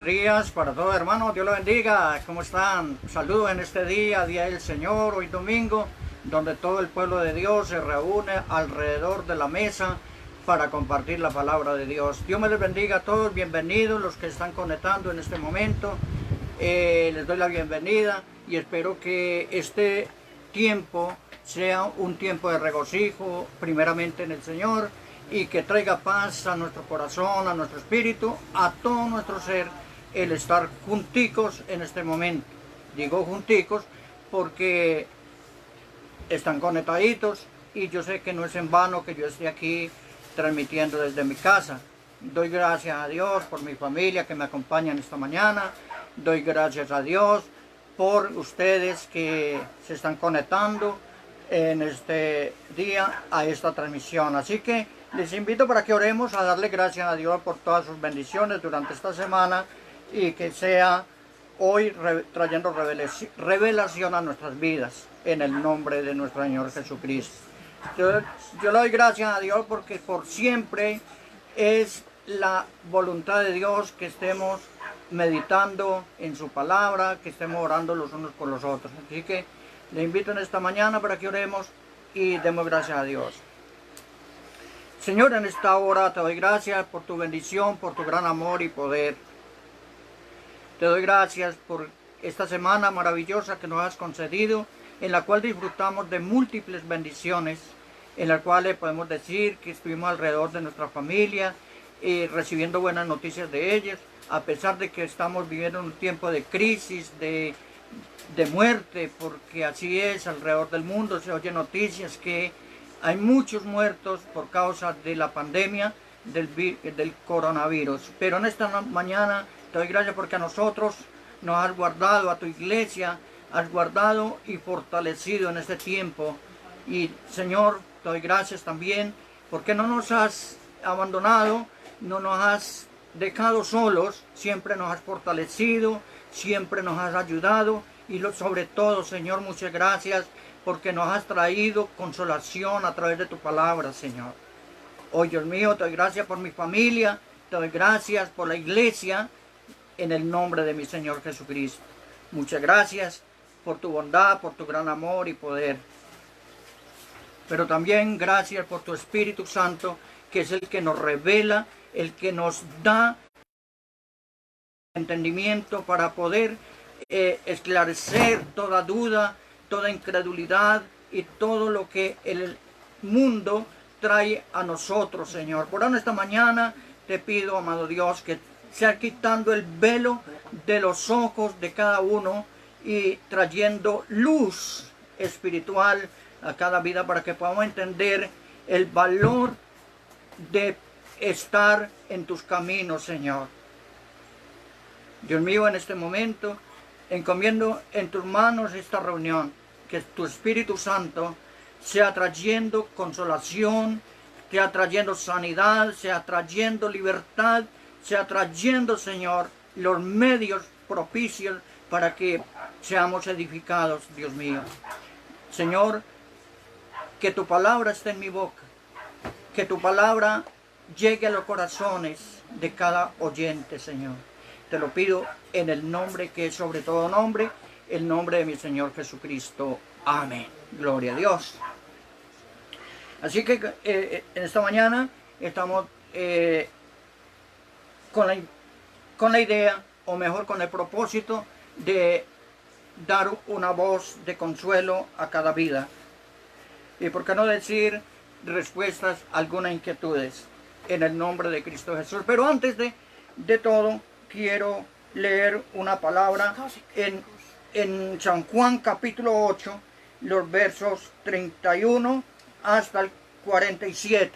Días para todos hermanos, Dios los bendiga. ¿Cómo están? Saludos en este día, Día del Señor, hoy domingo, donde todo el pueblo de Dios se reúne alrededor de la mesa para compartir la palabra de Dios. Dios me les bendiga a todos, bienvenidos los que están conectando en este momento. Les doy la bienvenida y espero que este tiempo sea un tiempo de regocijo, primeramente en el Señor, y que traiga paz a nuestro corazón, a nuestro espíritu, a todo nuestro ser, el estar junticos en este momento. Digo junticos porque están conectaditos y yo sé que no es en vano que yo esté aquí transmitiendo desde mi casa. Doy gracias a Dios por mi familia que me acompañan esta mañana. Doy gracias a Dios por ustedes que se están conectando en este día a esta transmisión. Así que les invito para que oremos a darle gracias a Dios por todas sus bendiciones durante esta semana y que sea hoy trayendo revelación a nuestras vidas en el nombre de nuestro Señor Jesucristo. Yo le doy gracias a Dios porque por siempre es la voluntad de Dios que estemos meditando en su palabra, que estemos orando los unos por los otros. Así que le invito en esta mañana para que oremos y demos gracias a Dios. Señor, en esta hora te doy gracias por tu bendición, por tu gran amor y poder. Te doy gracias por esta semana maravillosa que nos has concedido, en la cual disfrutamos de múltiples bendiciones, en la cual podemos decir que estuvimos alrededor de nuestra familia y recibiendo buenas noticias de ellos, a pesar de que estamos viviendo un tiempo de crisis, de muerte, porque así es, alrededor del mundo se oyen noticias que hay muchos muertos por causa de la pandemia del coronavirus. Pero en esta mañana te doy gracias porque a nosotros nos has guardado, a tu iglesia has guardado y fortalecido en este tiempo. Y Señor, te doy gracias también porque no nos has abandonado, no nos has dejado solos, siempre nos has fortalecido, siempre nos has ayudado y sobre todo, Señor, muchas gracias porque nos has traído consolación a través de tu palabra, Señor. Hoy, Dios mío, te doy gracias por mi familia, te doy gracias por la iglesia, en el nombre de mi Señor Jesucristo. Muchas gracias por tu bondad, por tu gran amor y poder. Pero también gracias por tu Espíritu Santo, que es el que nos revela, el que nos da entendimiento para poder esclarecer toda duda, toda incredulidad y todo lo que el mundo trae a nosotros, Señor. Por eso esta mañana te pido, amado Dios, que sea quitando el velo de los ojos de cada uno y trayendo luz espiritual a cada vida para que podamos entender el valor de estar en tus caminos, Señor. Dios mío, en este momento encomiendo en tus manos esta reunión, que tu Espíritu Santo sea trayendo consolación, sea trayendo sanidad, sea trayendo libertad, sea trayendo, Señor, los medios propicios para que seamos edificados, Dios mío. Señor, que tu palabra esté en mi boca, que tu palabra llegue a los corazones de cada oyente, Señor. Te lo pido en el nombre que es sobre todo nombre, el nombre de mi Señor Jesucristo. Amén. Gloria a Dios. Así que en esta mañana estamos con la idea, o mejor con el propósito, de dar una voz de consuelo a cada vida. Y por qué no decir respuestas a algunas inquietudes en el nombre de Cristo Jesús. Pero antes de todo, quiero leer una palabra en San Juan capítulo 8, los versos 31 hasta el 47.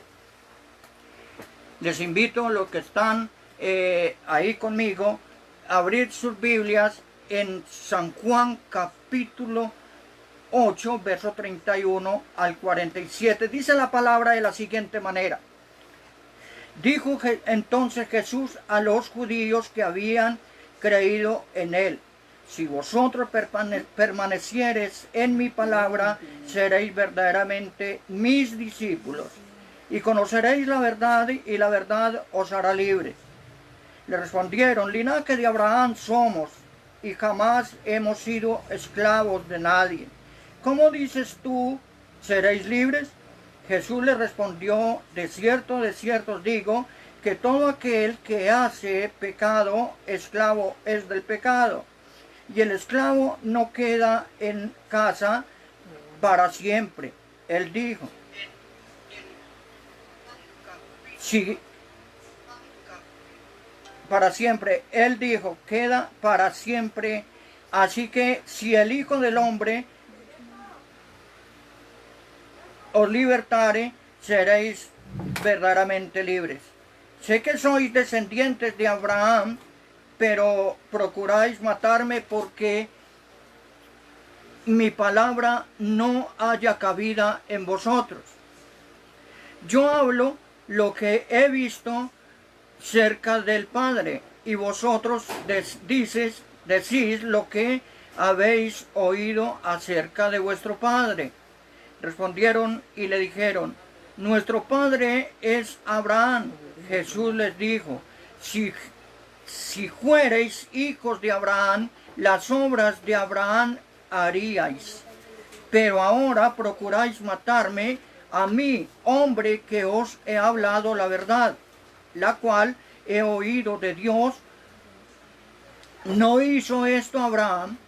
Les invito a los que están ahí conmigo a abrir sus Biblias en San Juan capítulo 8, verso 31 al 47. Dice la palabra de la siguiente manera. Dijo entonces Jesús a los judíos que habían creído en él: si vosotros permaneciereis en mi palabra, seréis verdaderamente mis discípulos, y conoceréis la verdad, y la verdad os hará libres. Le respondieron, linaje de Abraham somos y jamás hemos sido esclavos de nadie. ¿Cómo dices tú, seréis libres? Jesús le respondió, de cierto os digo, que todo aquel que hace pecado, esclavo es del pecado. Y el esclavo no queda en casa para siempre. Él dijo, si para siempre, él dijo, queda para siempre. Así que si el Hijo del Hombre os libertare, seréis verdaderamente libres. Sé que sois descendientes de Abraham, pero procuráis matarme porque mi palabra no haya cabida en vosotros. Yo hablo lo que he visto cerca del Padre, y vosotros decís lo que habéis oído acerca de vuestro Padre. Respondieron y le dijeron, nuestro Padre es Abraham. Jesús les dijo, si fuereis hijos de Abraham, las obras de Abraham haríais. Pero ahora procuráis matarme a mí, hombre que os he hablado la verdad, la cual he oído de Dios. ¿No hizo esto Abraham?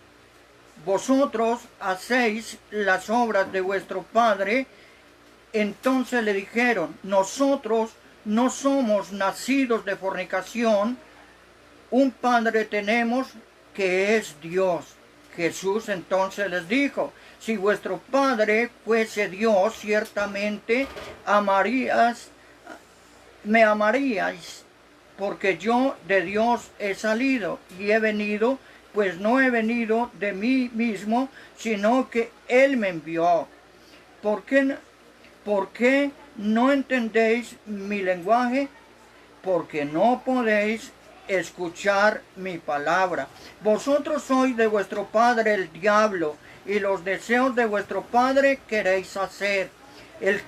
Vosotros hacéis las obras de vuestro padre. Entonces le dijeron, nosotros no somos nacidos de fornicación, un padre tenemos que es Dios. Jesús entonces les dijo, si vuestro padre fuese Dios, ciertamente me amaríais, porque yo de Dios he salido y he venido, pues no he venido de mí mismo, sino que Él me envió. ¿Por qué no entendéis mi lenguaje? Porque no podéis escuchar mi palabra. Vosotros sois de vuestro padre el diablo, y los deseos de vuestro padre queréis hacer. Él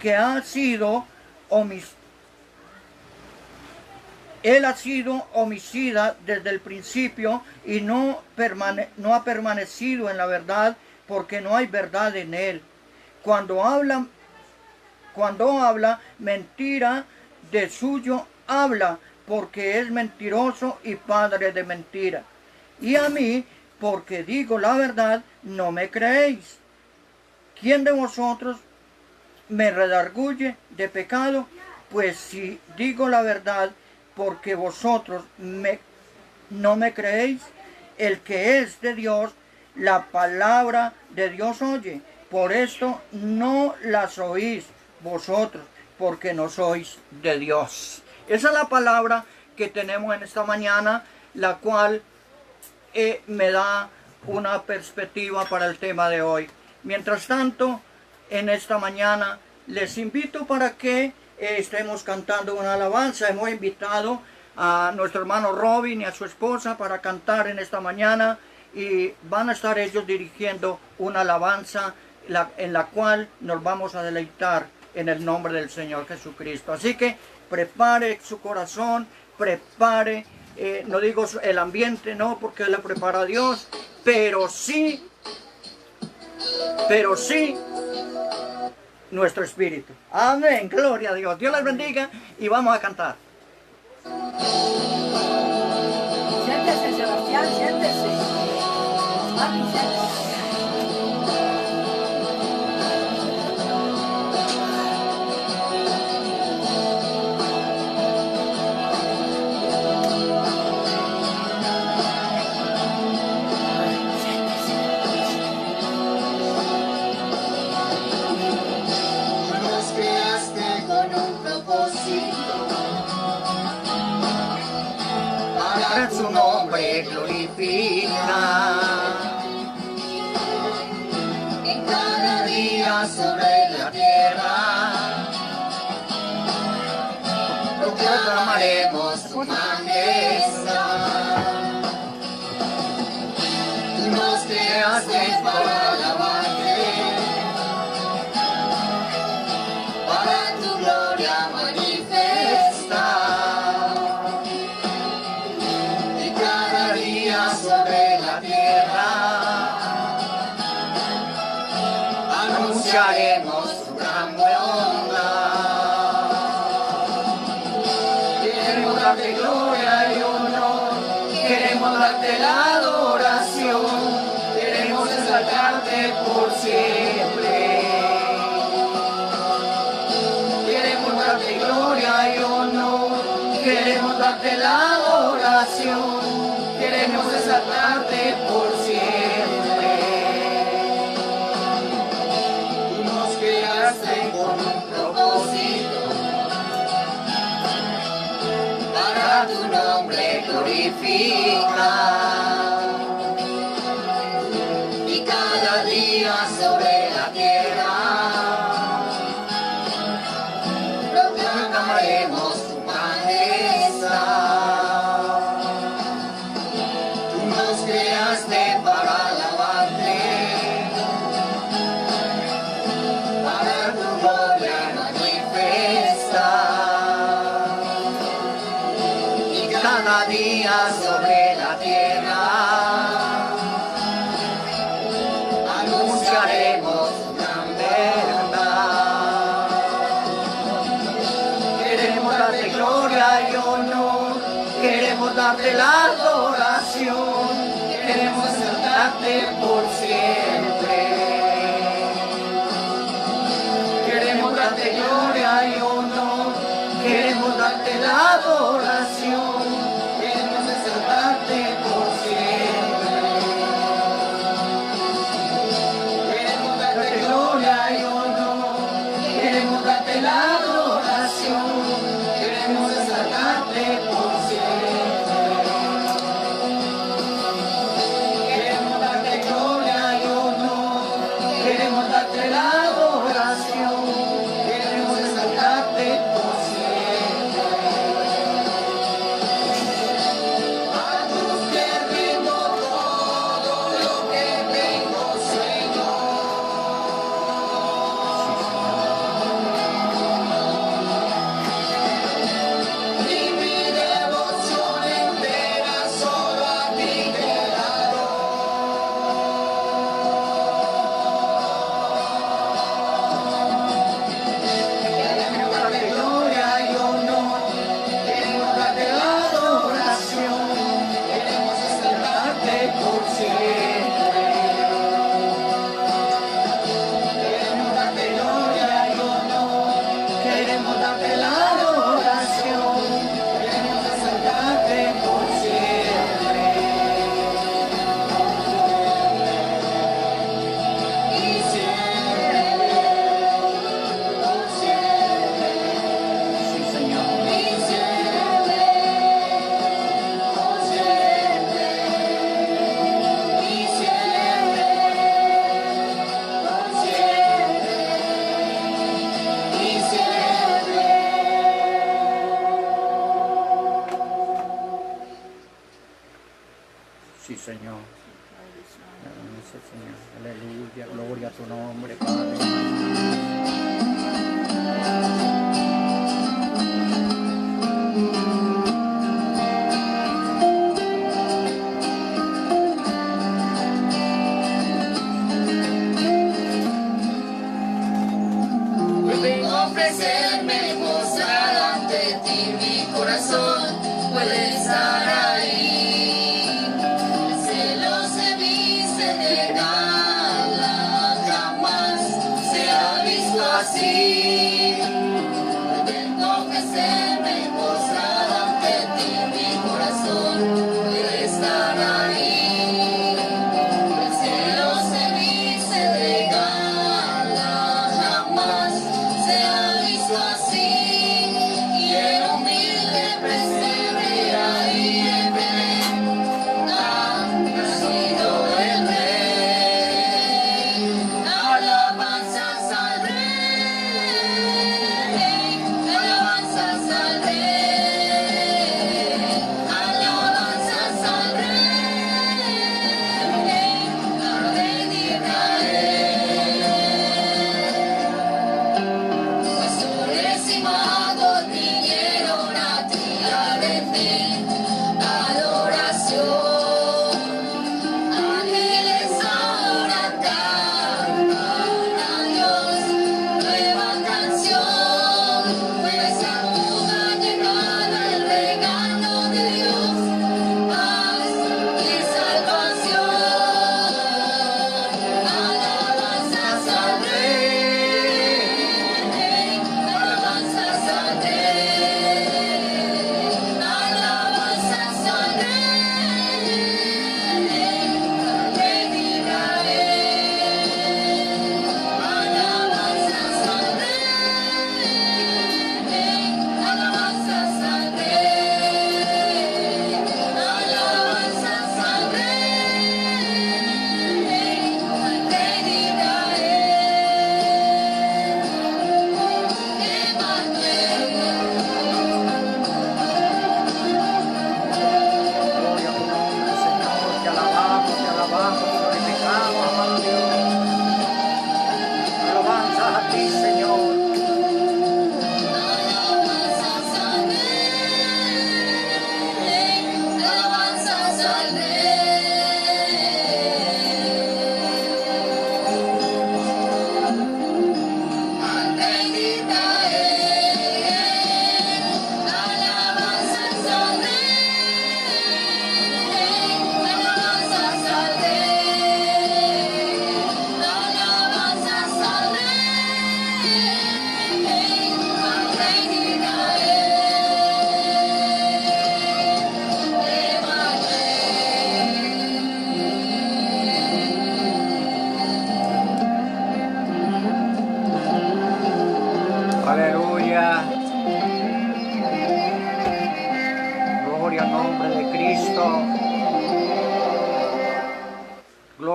ha sido homicida desde el principio y no ha permanecido en la verdad, porque no hay verdad en él. Cuando habla mentira, de suyo habla, porque es mentiroso y padre de mentira. Y a mí, porque digo la verdad, no me creéis. ¿Quién de vosotros me redarguye de pecado? Pues si digo la verdad, porque vosotros no me creéis, el que es de Dios, la palabra de Dios oye. Por esto no las oís vosotros, porque no sois de Dios. Esa es la palabra que tenemos en esta mañana, la cual me da una perspectiva para el tema de hoy. Mientras tanto, en esta mañana les invito para que estemos cantando una alabanza. Hemos invitado a nuestro hermano Robin y a su esposa para cantar en esta mañana, y van a estar ellos dirigiendo una alabanza en la cual nos vamos a deleitar en el nombre del Señor Jesucristo. Así que prepare su corazón, prepare, no digo el ambiente, no, porque le prepara a Dios, pero sí nuestro espíritu. Amén, gloria a Dios. Dios les bendiga y vamos a cantar. Siéntese, Sebastián, siéntese. Mami, siéntese. Su nombre glorifica En cada día sobre la tierra proclamaremos su grandeza. Nos creaste para alabarte, para tu gloria manifesta. Queremos darte la adoración, queremos exaltarte por siempre. Queremos darte gloria y honor, queremos darte la adoración, queremos exaltarte por siempre. Tú nos creaste con un propósito, para tu nombre glorificar. Y cada día sobre la tierra proclamaremos tu majestad. Tú nos creaste para alabarte, para tu gloria manifestar. Y cada día sobre la tierra anunciaremos tu gran verdad. queremos darte gloria y honor, queremos darte la adoración, queremos exaltarte por siempre. Queremos darte gloria y honor, queremos darte la adoración, queremos exaltarte por siempre. Queremos darte gloria y honor, queremos darte la adoración, queremos exaltarte por siempre. Queremos darte gloria y honor, queremos darte la adoración, queremos exaltarte por siempre. A tus pies rindo todo lo que tengo, Señor. Y mi devoción entera solo a ti te la queremos darte gloria y honor, queremos darte la adoración, queremos exaltarte por siempre. Queremos darte gloria y honor, queremos darte la adoración, queremos exaltarte por siempre. y siempre, por siempre, Sí, Señor. y siempre, por siempre, y siempre, por siempre, y siempre. Sí, Señor. Sí, Señor. Aleluya, gloria a tu nombre, Padre. Yo vengo a ofrecerme, mostrar ante ti mi corazón, puede estar ahí. Celos se viste de gala, jamás se ha visto así.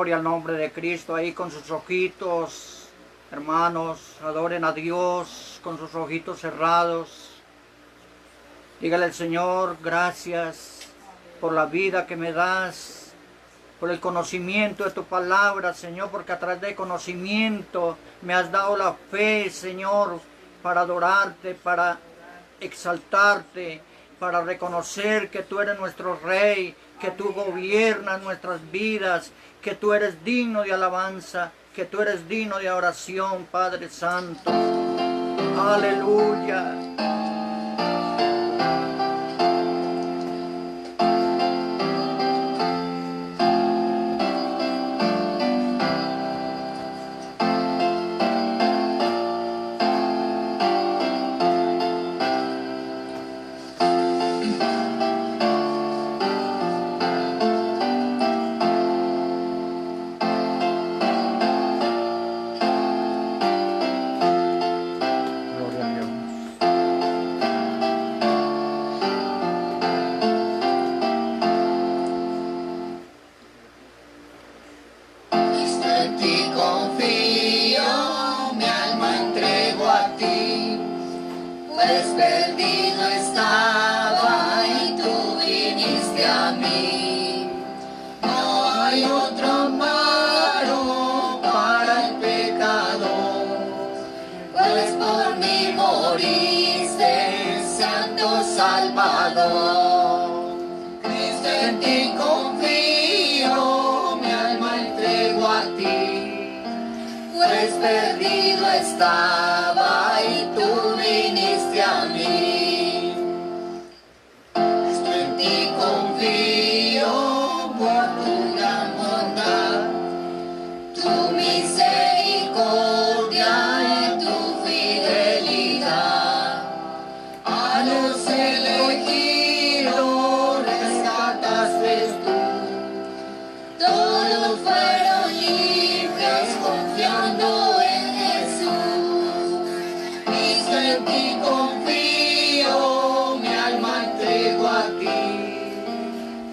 Gloria al nombre de Cristo. Ahí con sus ojitos, hermanos, adoren a Dios con sus ojitos cerrados. Dígale al Señor, gracias por la vida que me das, por el conocimiento de tu palabra, Señor, porque a través del conocimiento me has dado la fe, Señor, para adorarte, para exaltarte, para reconocer que tú eres nuestro Rey, que tú gobiernas nuestras vidas, que tú eres digno de alabanza, que tú eres digno de oración, Padre Santo. Aleluya. Estaba y tú viniste a mí. Esto en ti confío por tu gran bondad, tu misericordia y tu fidelidad. A los elegidos rescataste tú, todos fueron libres confiando en en ti confío, mi alma entrego a ti,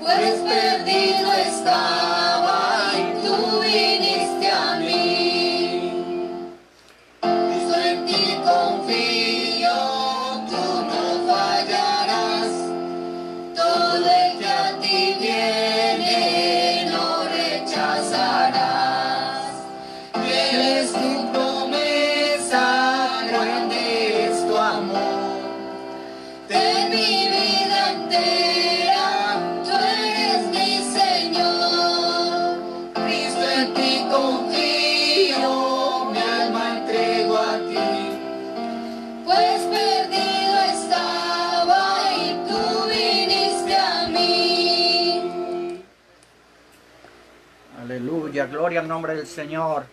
pues perdido estaba y tú viniste a mí. Cristo, en ti confío, tú no fallarás, todo el que a ti viene no rechazarás. Eres tu promesa, grande es tu amor, de mi vida entera, tú eres mi Señor. Cristo, en ti confío, mi alma entrego a ti, pues perdido estaba y tú viniste a mí. Aleluya, gloria al nombre del Señor.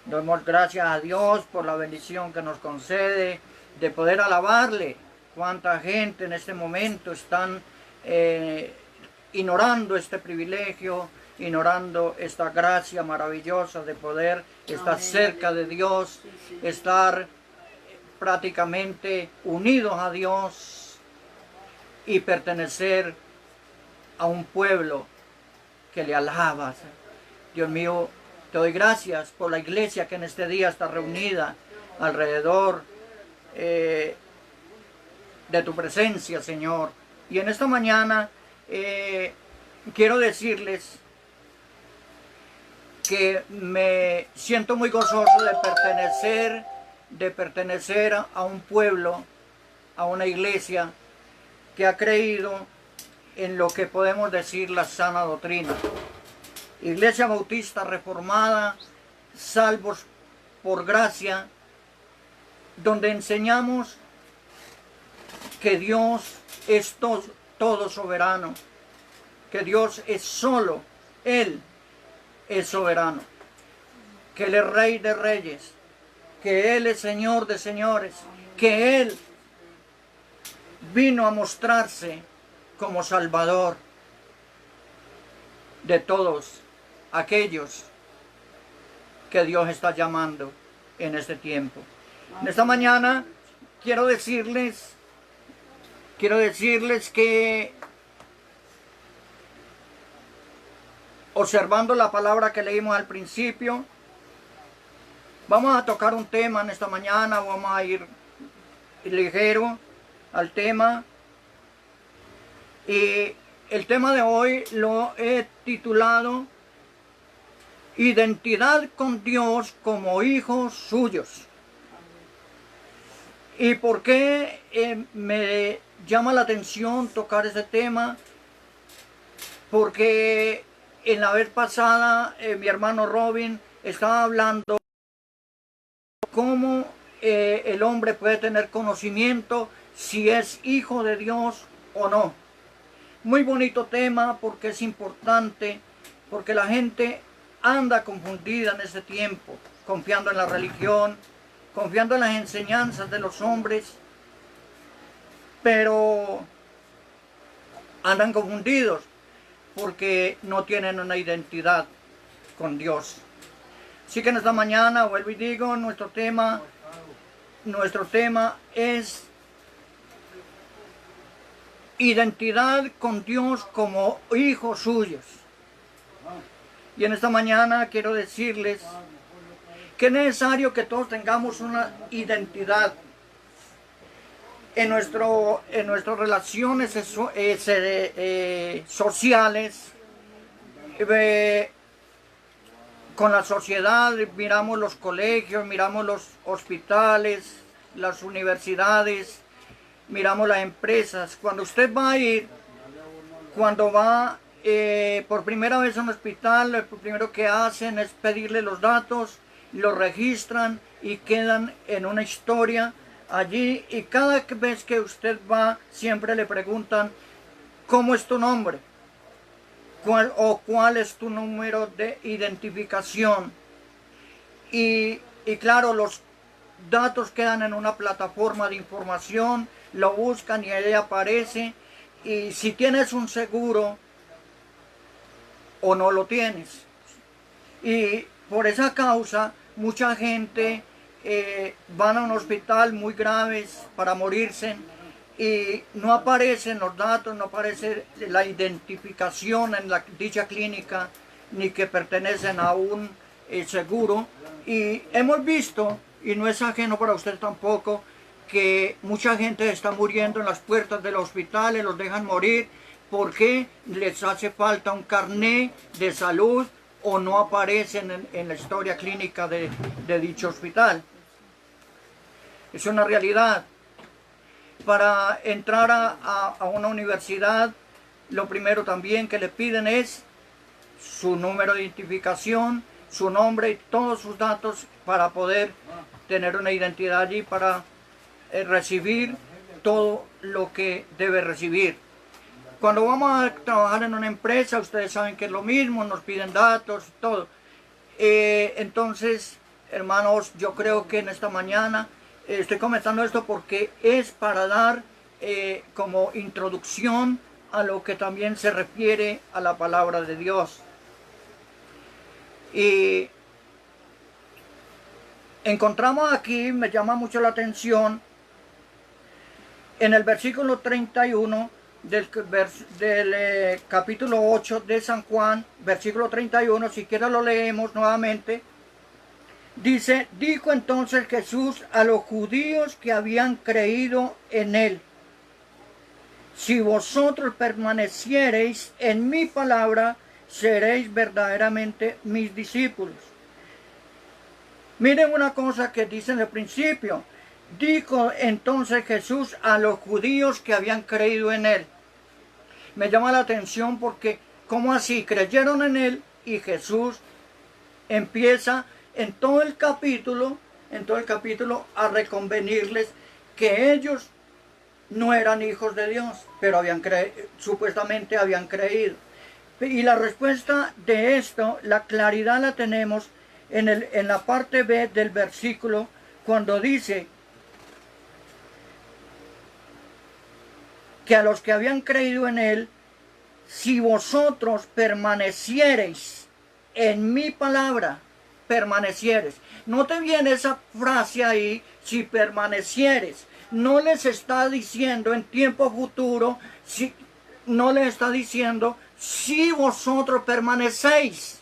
Damos gracias a Dios por la bendición que nos concede de poder alabarle. Cuánta gente en este momento están ignorando este privilegio, ignorando esta gracia maravillosa de poder estar cerca de Dios, estar prácticamente unidos a Dios y pertenecer a un pueblo que le alaba. Dios mío, te doy gracias por la iglesia que en este día está reunida alrededor de tu presencia, Señor. Y en esta mañana quiero decirles que me siento muy gozoso de pertenecer a un pueblo, a una iglesia que ha creído en lo que podemos decir la sana doctrina. Iglesia Bautista Reformada, Salvos por Gracia, donde enseñamos que Dios es todo soberano, que Dios es solo, Él es soberano, que Él es Rey de Reyes, que Él es Señor de Señores, que Él vino a mostrarse como Salvador de todos aquellos que Dios está llamando en este tiempo. En esta mañana quiero decirles que observando la palabra que leímos al principio, vamos a tocar un tema en esta mañana, vamos a ir ligero al tema. Y el tema de hoy lo he titulado Identidad con Dios como hijos suyos. ¿Y por qué me llama la atención tocar ese tema? Porque en la vez pasada mi hermano Robin estaba hablando cómo el hombre puede tener conocimiento si es hijo de Dios o no. Muy bonito tema porque es importante, porque la gente anda confundida en ese tiempo, confiando en la religión, confiando en las enseñanzas de los hombres, pero andan confundidos porque no tienen una identidad con Dios. Así que en esta mañana, vuelvo y digo, nuestro tema es identidad con Dios como hijos suyos. Y en esta mañana quiero decirles que es necesario que todos tengamos una identidad en nuestras relaciones sociales, con la sociedad. Miramos los colegios, miramos los hospitales, las universidades, miramos las empresas. Cuando usted va a ir, cuando va por primera vez a un hospital, lo primero que hacen es pedirle los datos, los registran y quedan en una historia allí. Y cada vez que usted va, siempre le preguntan, ¿cómo es tu nombre? ¿Cuál es tu número de identificación? Y claro, los datos quedan en una plataforma de información, lo buscan y ahí aparece. Y si tienes un seguro o no lo tienes. Y por esa causa mucha gente van a un hospital muy graves para morirse y no aparecen los datos, no aparece la identificación en dicha clínica, ni que pertenecen a un seguro. Y hemos visto, y no es ajeno para usted tampoco, que mucha gente está muriendo en las puertas de los hospitales, los dejan morir porque les hace falta un carné de salud o no aparecen en la historia clínica de dicho hospital. Es una realidad. Para entrar a una universidad, lo primero también que le piden es su número de identificación, su nombre y todos sus datos para poder tener una identidad allí, para recibir todo lo que debe recibir. Cuando vamos a trabajar en una empresa, ustedes saben que es lo mismo, nos piden datos y todo. Entonces, hermanos, yo creo que en esta mañana estoy comentando esto porque es para dar como introducción a lo que también se refiere a la palabra de Dios. Y encontramos aquí, me llama mucho la atención, en el versículo 31 del capítulo 8 de San Juan, versículo 31, si quiera lo leemos nuevamente. Dice, dijo entonces Jesús a los judíos que habían creído en él, si vosotros permaneciereis en mi palabra, seréis verdaderamente mis discípulos. Miren una cosa que dice en el principio. Dijo entonces Jesús a los judíos que habían creído en él. Me llama la atención porque, ¿cómo así? Creyeron en él y Jesús empieza en todo el capítulo a reconvenirles que ellos no eran hijos de Dios, pero supuestamente habían creído. Y la respuesta de esto, la claridad la tenemos en la parte B del versículo, cuando dice que a los que habían creído en él, si vosotros permaneciereis en mi palabra, permanecieres. Note bien esa frase ahí, si permanecieres. No les está diciendo en tiempo futuro, no les está diciendo si vosotros permanecéis.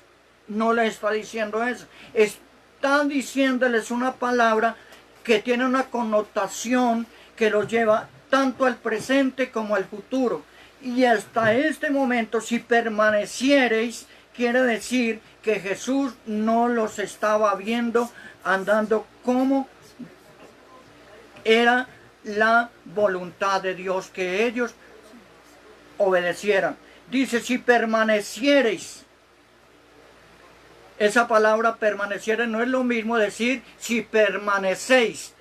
No le está diciendo eso. Está diciéndoles una palabra que tiene una connotación que los lleva tanto al presente como al futuro. Y hasta este momento, si permaneciereis, quiere decir que Jesús no los estaba viendo andando como era la voluntad de Dios, que ellos obedecieran. Dice, si permaneciereis. Esa palabra permaneciereis no es lo mismo decir si permanecéis,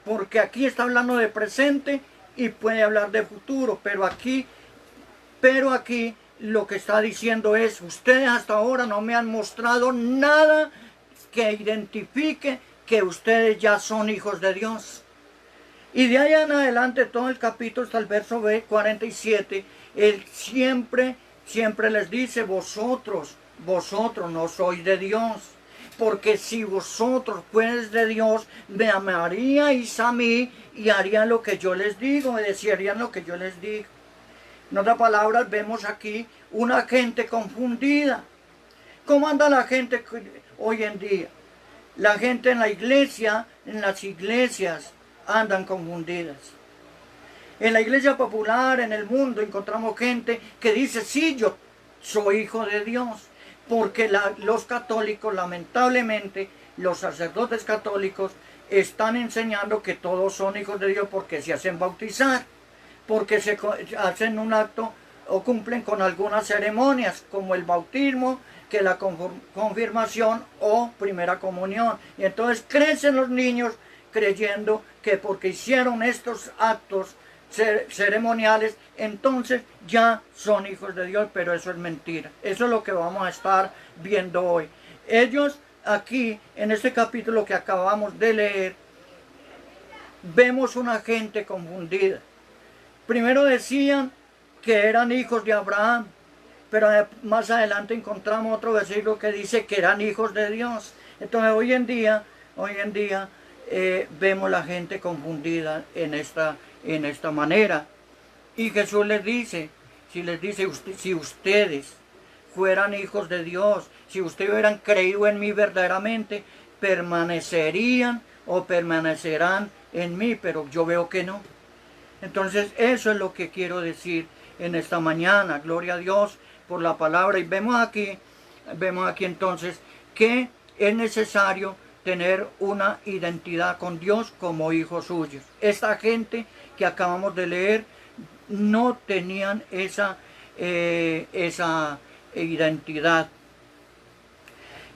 porque aquí está hablando de presente y puede hablar de futuro, pero aquí lo que está diciendo es, ustedes hasta ahora no me han mostrado nada que identifique que ustedes ya son hijos de Dios. Y de ahí en adelante, todo el capítulo hasta el verso 47, Él siempre les dice, vosotros no sois de Dios. Porque si vosotros fueres de Dios, me amaríais a mí y harían lo que yo les digo, obedecerían lo que yo les digo. En otras palabras, vemos aquí una gente confundida. ¿Cómo anda la gente hoy en día? La gente en la iglesia, en las iglesias, andan confundidas. En la iglesia popular, en el mundo, encontramos gente que dice, sí, yo soy hijo de Dios. Porque los católicos, lamentablemente, los sacerdotes católicos están enseñando que todos son hijos de Dios porque se hacen bautizar, porque se hacen un acto o cumplen con algunas ceremonias, como el bautismo, que la confirmación o primera comunión. Y entonces crecen los niños creyendo que porque hicieron estos actos ceremoniales, entonces ya son hijos de Dios, pero eso es mentira. Eso es lo que vamos a estar viendo hoy. Ellos aquí, en este capítulo que acabamos de leer, vemos una gente confundida. Primero decían que eran hijos de Abraham, pero más adelante encontramos otro versículo que dice que eran hijos de Dios. Entonces hoy en día vemos la gente confundida en esta manera. Y Jesús les dice, si ustedes fueran hijos de Dios, si ustedes hubieran creído en mí verdaderamente, permanecerían o permanecerán en mí, pero yo veo que no. Entonces eso es lo que quiero decir en esta mañana. Gloria a Dios por la palabra. Y vemos aquí entonces que es necesario tener una identidad con Dios como hijos suyos. Esta gente que acabamos de leer no tenían esa identidad.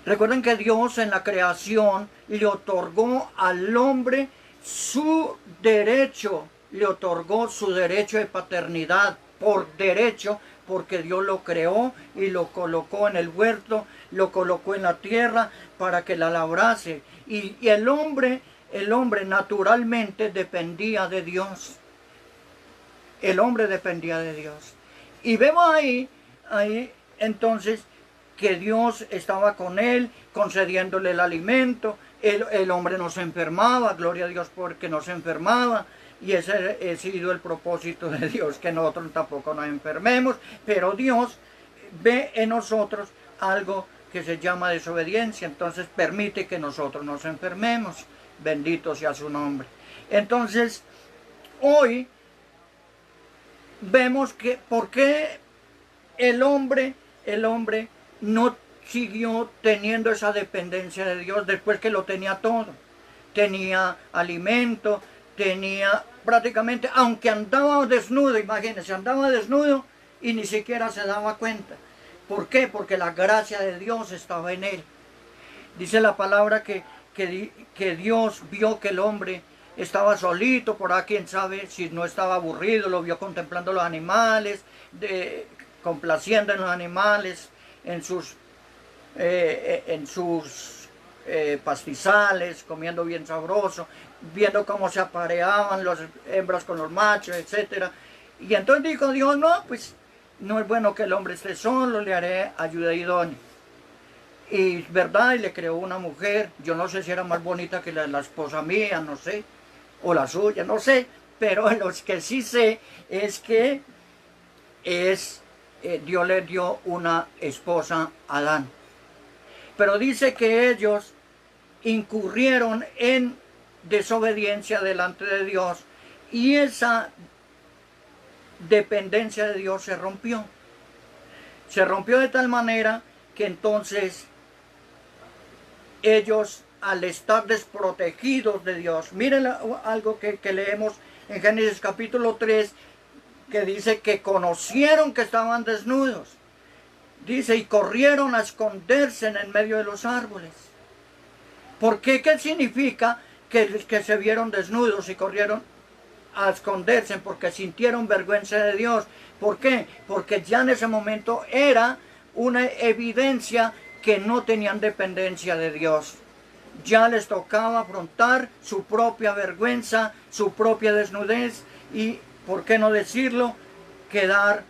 Recuerden que Dios en la creación le otorgó al hombre su derecho, le otorgó su derecho de paternidad por derecho, porque Dios lo creó y lo colocó en el huerto, lo colocó en la tierra para que la labrase. Y el hombre naturalmente dependía de Dios. El hombre dependía de Dios. Y vemos ahí entonces que Dios estaba con él, concediéndole el alimento. El hombre no se enfermaba, gloria a Dios porque no se enfermaba. Y ese ha sido el propósito de Dios, que nosotros tampoco nos enfermemos. Pero Dios ve en nosotros algo que se llama desobediencia. Entonces permite que nosotros nos enfermemos. Bendito sea su nombre. Entonces, hoy vemos que por qué el hombre no siguió teniendo esa dependencia de Dios después que lo tenía todo. Tenía alimento, tenía prácticamente, aunque andaba desnudo, imagínense, andaba desnudo y ni siquiera se daba cuenta. ¿Por qué? Porque la gracia de Dios estaba en él. Dice la palabra que Dios vio que el hombre estaba solito, por ahí quién sabe si no estaba aburrido, lo vio contemplando los animales, complaciendo en los animales, en sus pastizales, comiendo bien sabroso, viendo cómo se apareaban las hembras con los machos, etc. Y entonces dijo Dios, no, pues no es bueno que el hombre esté solo, le haré ayuda idónea. Y verdad, y le creó una mujer, yo no sé si era más bonita que la esposa mía, no sé, o la suya, no sé, pero lo que sí sé es que es Dios le dio una esposa a Adán. Pero dice que ellos incurrieron en desobediencia delante de Dios y esa dependencia de Dios se rompió. Se rompió de tal manera que entonces ellos, al estar desprotegidos de Dios, miren algo que leemos en Génesis capítulo 3, que dice que conocieron que estaban desnudos. Dice, y corrieron a esconderse en medio de los árboles. ¿Por qué? ¿Qué significa que se vieron desnudos y corrieron a esconderse? Porque sintieron vergüenza de Dios. ¿Por qué? Porque ya en ese momento era una evidencia que no tenían dependencia de Dios. Ya les tocaba afrontar su propia vergüenza, su propia desnudez y, ¿por qué no decirlo?, quedar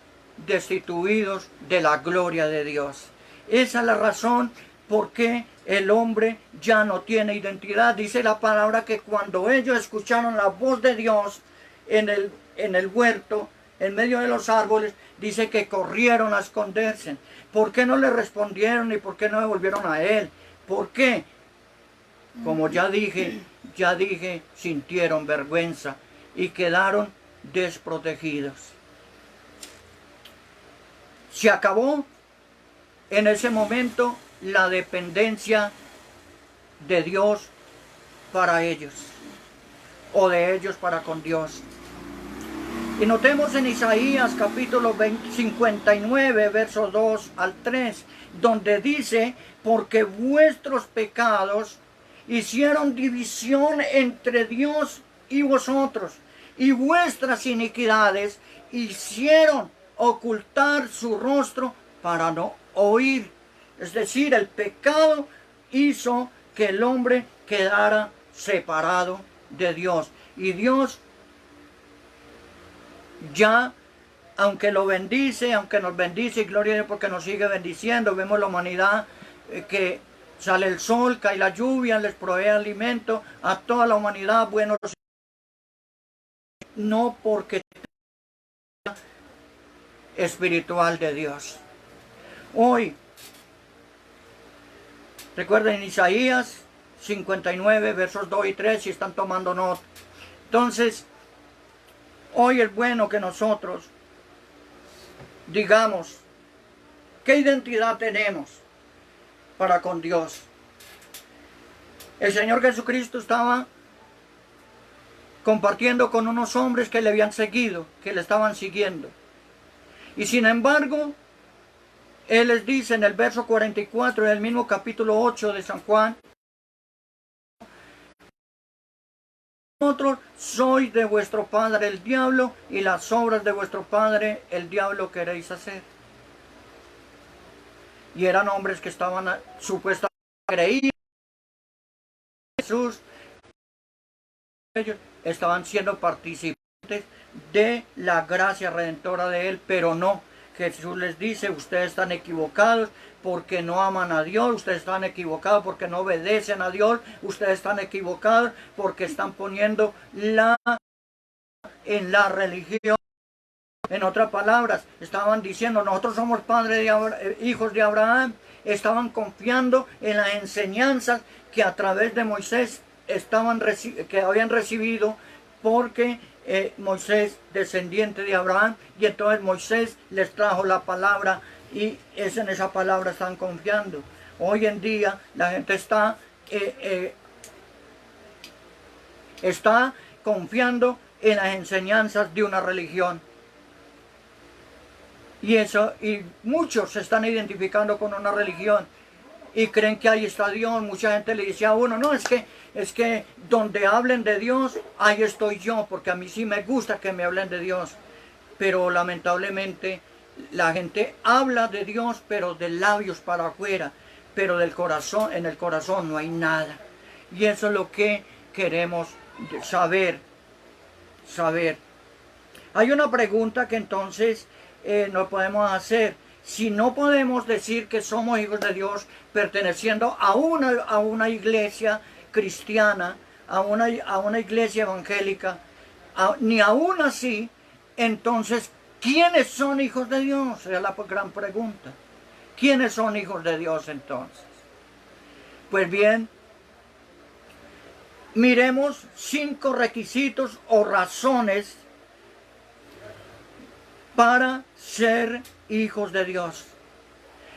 destituidos de la gloria de Dios. Esa es la razón por qué el hombre ya no tiene identidad. Dice la palabra que cuando ellos escucharon la voz de Dios en el huerto, en medio de los árboles, dice que corrieron a esconderse. ¿Por qué no le respondieron y por qué no le volvieron a él? ¿Por qué? Como ya dije, sintieron vergüenza y quedaron desprotegidos. Se acabó en ese momento la dependencia de Dios para ellos, o de ellos para con Dios. Y notemos en Isaías capítulo 59, versos 2 al 3, donde dice, porque vuestros pecados hicieron división entre Dios y vosotros, y vuestras iniquidades hicieron ocultar su rostro para no oír. Es decir, el pecado hizo que el hombre quedara separado de Dios. Y Dios ya, aunque lo bendice, aunque nos bendice, y gloria a Dios porque nos sigue bendiciendo, vemos la humanidad que sale el sol, cae la lluvia, les provee alimento a toda la humanidad, buenos, no porque espiritual de Dios. Hoy, recuerden Isaías 59, versos 2 y 3, si están tomando nota. Entonces, hoy es bueno que nosotros digamos qué identidad tenemos para con Dios. El Señor Jesucristo estaba compartiendo con unos hombres que le habían seguido, que le estaban siguiendo. Y sin embargo, Él les dice en el verso 44 del mismo capítulo 8 de San Juan, vosotros sois de vuestro padre el diablo, y las obras de vuestro padre el diablo queréis hacer. Y eran hombres que estaban supuestamente creían en Jesús. Ellos estaban siendo participantes de la gracia redentora de Él, pero no. Jesús les dice, ustedes están equivocados porque no aman a Dios, ustedes están equivocados porque no obedecen a Dios, ustedes están equivocados porque están poniendo en la religión. En otras palabras, estaban diciendo, nosotros somos hijos de Abraham, estaban confiando en las enseñanzas que a través de Moisés que habían recibido, porque Moisés, descendiente de Abraham, y entonces Moisés les trajo la palabra y en esa palabra están confiando. Hoy en día la gente está confiando en las enseñanzas de una religión. Y muchos se están identificando con una religión y creen que ahí está Dios. Mucha gente le dice a uno, no, es que donde hablen de Dios, ahí estoy yo, porque a mí sí me gusta que me hablen de Dios. Pero lamentablemente la gente habla de Dios, pero de labios para afuera, pero del corazón, en el corazón no hay nada. Y eso es lo que queremos saber. Hay una pregunta que entonces nos podemos hacer. Si no podemos decir que somos hijos de Dios perteneciendo a una iglesia cristiana, a una iglesia evangélica, ni aún así, entonces, ¿Quiénes son hijos de Dios? Es la gran pregunta. ¿Quiénes son hijos de Dios entonces? Pues bien, miremos 5 requisitos o razones para ser hijos de Dios.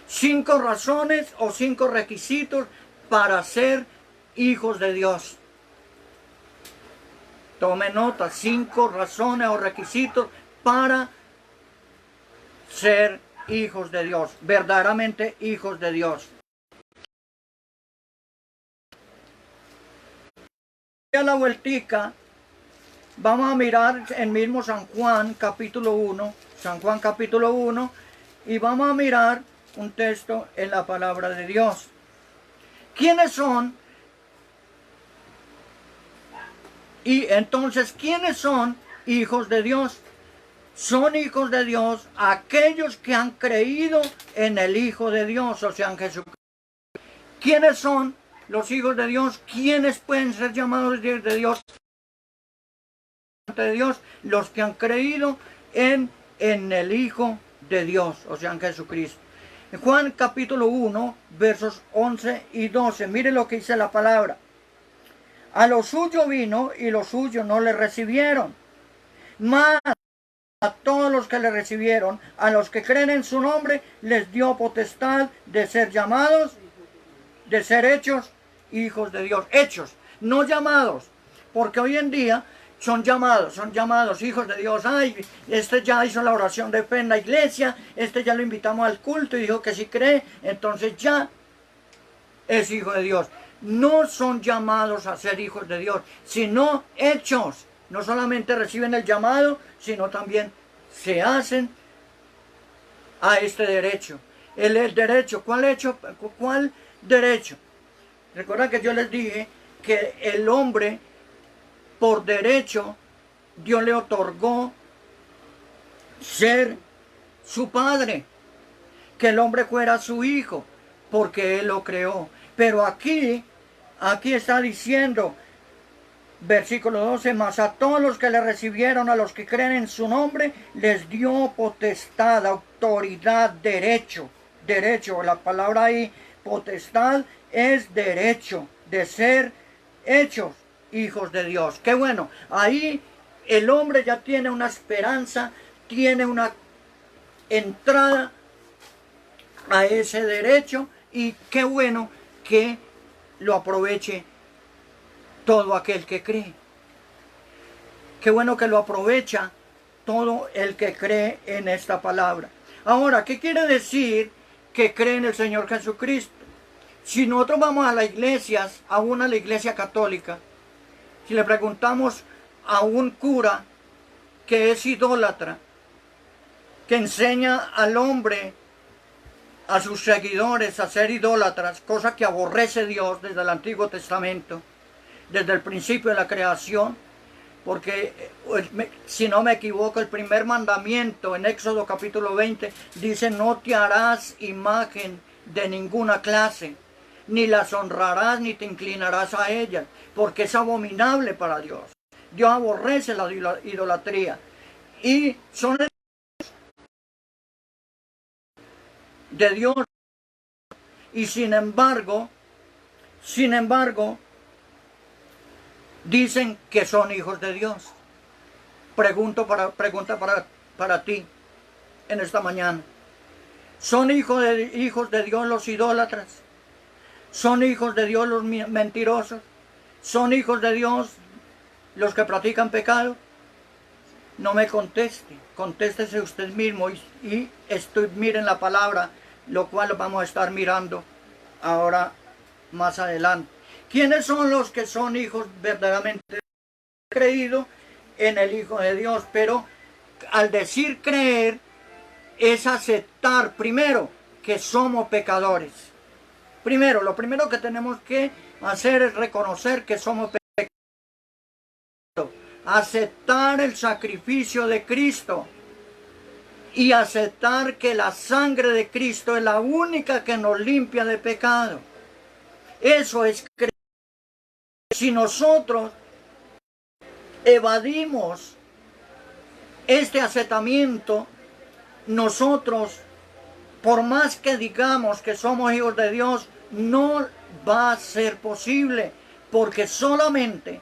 5 razones o 5 requisitos para ser hijos de Dios. Tome nota, 5 razones o requisitos para ser hijos de Dios, verdaderamente hijos de Dios. A la vueltica, vamos a mirar el mismo San Juan capítulo 1, San Juan capítulo 1, y vamos a mirar un texto en la palabra de Dios. ¿Quiénes son? Y entonces, ¿quiénes son hijos de Dios? Son hijos de Dios aquellos que han creído en el Hijo de Dios, o sea, en Jesucristo. ¿Quiénes son los hijos de Dios? ¿Quiénes pueden ser llamados hijos de Dios? Los que han creído en el Hijo de Dios, o sea, en Jesucristo. En Juan capítulo 1, versos 11 y 12, mire lo que dice la palabra. A lo suyo vino y los suyos no le recibieron. Mas a todos los que le recibieron, a los que creen en su nombre, les dio potestad de ser llamados, de ser hechos hijos de Dios. Hechos, no llamados, porque hoy en día son llamados hijos de Dios. Ay, este ya hizo la oración de fe en la iglesia, este ya lo invitamos al culto y dijo que si cree, entonces ya es hijo de Dios. No son llamados a ser hijos de Dios, sino hechos. No solamente reciben el llamado, sino también se hacen a este derecho. El derecho, ¿cuál hecho? ¿Cuál derecho? Recuerda que yo les dije que el hombre, por derecho, Dios le otorgó ser su padre, que el hombre fuera su hijo, porque Él lo creó. Pero aquí está diciendo, versículo 12, mas a todos los que le recibieron, a los que creen en su nombre, les dio potestad, autoridad, derecho. La palabra ahí, potestad, es derecho de ser hechos hijos de Dios. Qué bueno, ahí el hombre ya tiene una esperanza, tiene una entrada a ese derecho, y qué bueno que lo aproveche todo aquel que cree. Qué bueno que lo aprovecha todo el que cree en esta palabra. Ahora, ¿qué quiere decir que cree en el Señor Jesucristo? Si nosotros vamos a las iglesias, aún a la iglesia católica, si le preguntamos a un cura que es idólatra, que enseña al hombre, a sus seguidores, a ser idólatras, cosa que aborrece Dios desde el Antiguo Testamento, desde el principio de la creación, porque si no me equivoco, el primer mandamiento en Éxodo capítulo 20 dice: no te harás imagen de ninguna clase, ni las honrarás ni te inclinarás a ellas, porque es abominable para Dios. Dios aborrece la idolatría, y son de Dios, y sin embargo dicen que son hijos de Dios. Pregunta para ti en esta mañana: ¿son hijos de Dios los idólatras? ¿Son hijos de Dios los mentirosos? ¿Son hijos de Dios los que practican pecado? No me conteste, contéstese usted mismo y miren la palabra, lo cual vamos a estar mirando ahora más adelante. ¿Quiénes son los que son hijos verdaderamente creídos en el Hijo de Dios? Pero al decir creer es aceptar primero que somos pecadores. Lo primero que tenemos que hacer es reconocer que somos pecadores. Aceptar el sacrificio de Cristo y aceptar que la sangre de Cristo es la única que nos limpia de pecado. Eso es creer. Si nosotros evadimos este aceptamiento nosotros, por más que digamos que somos hijos de Dios, no va a ser posible, porque solamente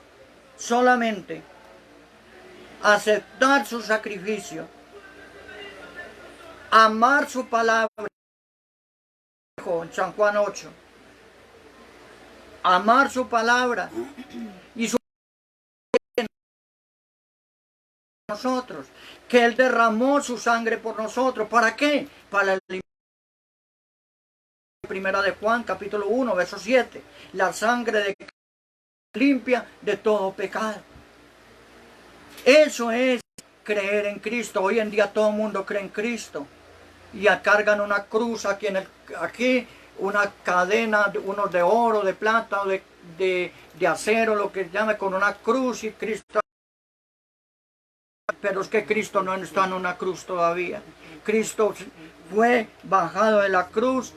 aceptar su sacrificio, amar su palabra, en San Juan 8, amar su palabra y su nosotros, que Él derramó su sangre por nosotros. ¿Para qué? Para el Primera de Juan, capítulo 1, verso 7. La sangre de limpia de todo pecado. Eso es creer en Cristo. Hoy en día todo el mundo cree en Cristo. Y cargan una cruz aquí, aquí una cadena, unos de oro, de plata, de acero, lo que llame, con una cruz, y Cristo. Pero es que Cristo no está en una cruz todavía. Cristo fue bajado de la cruz,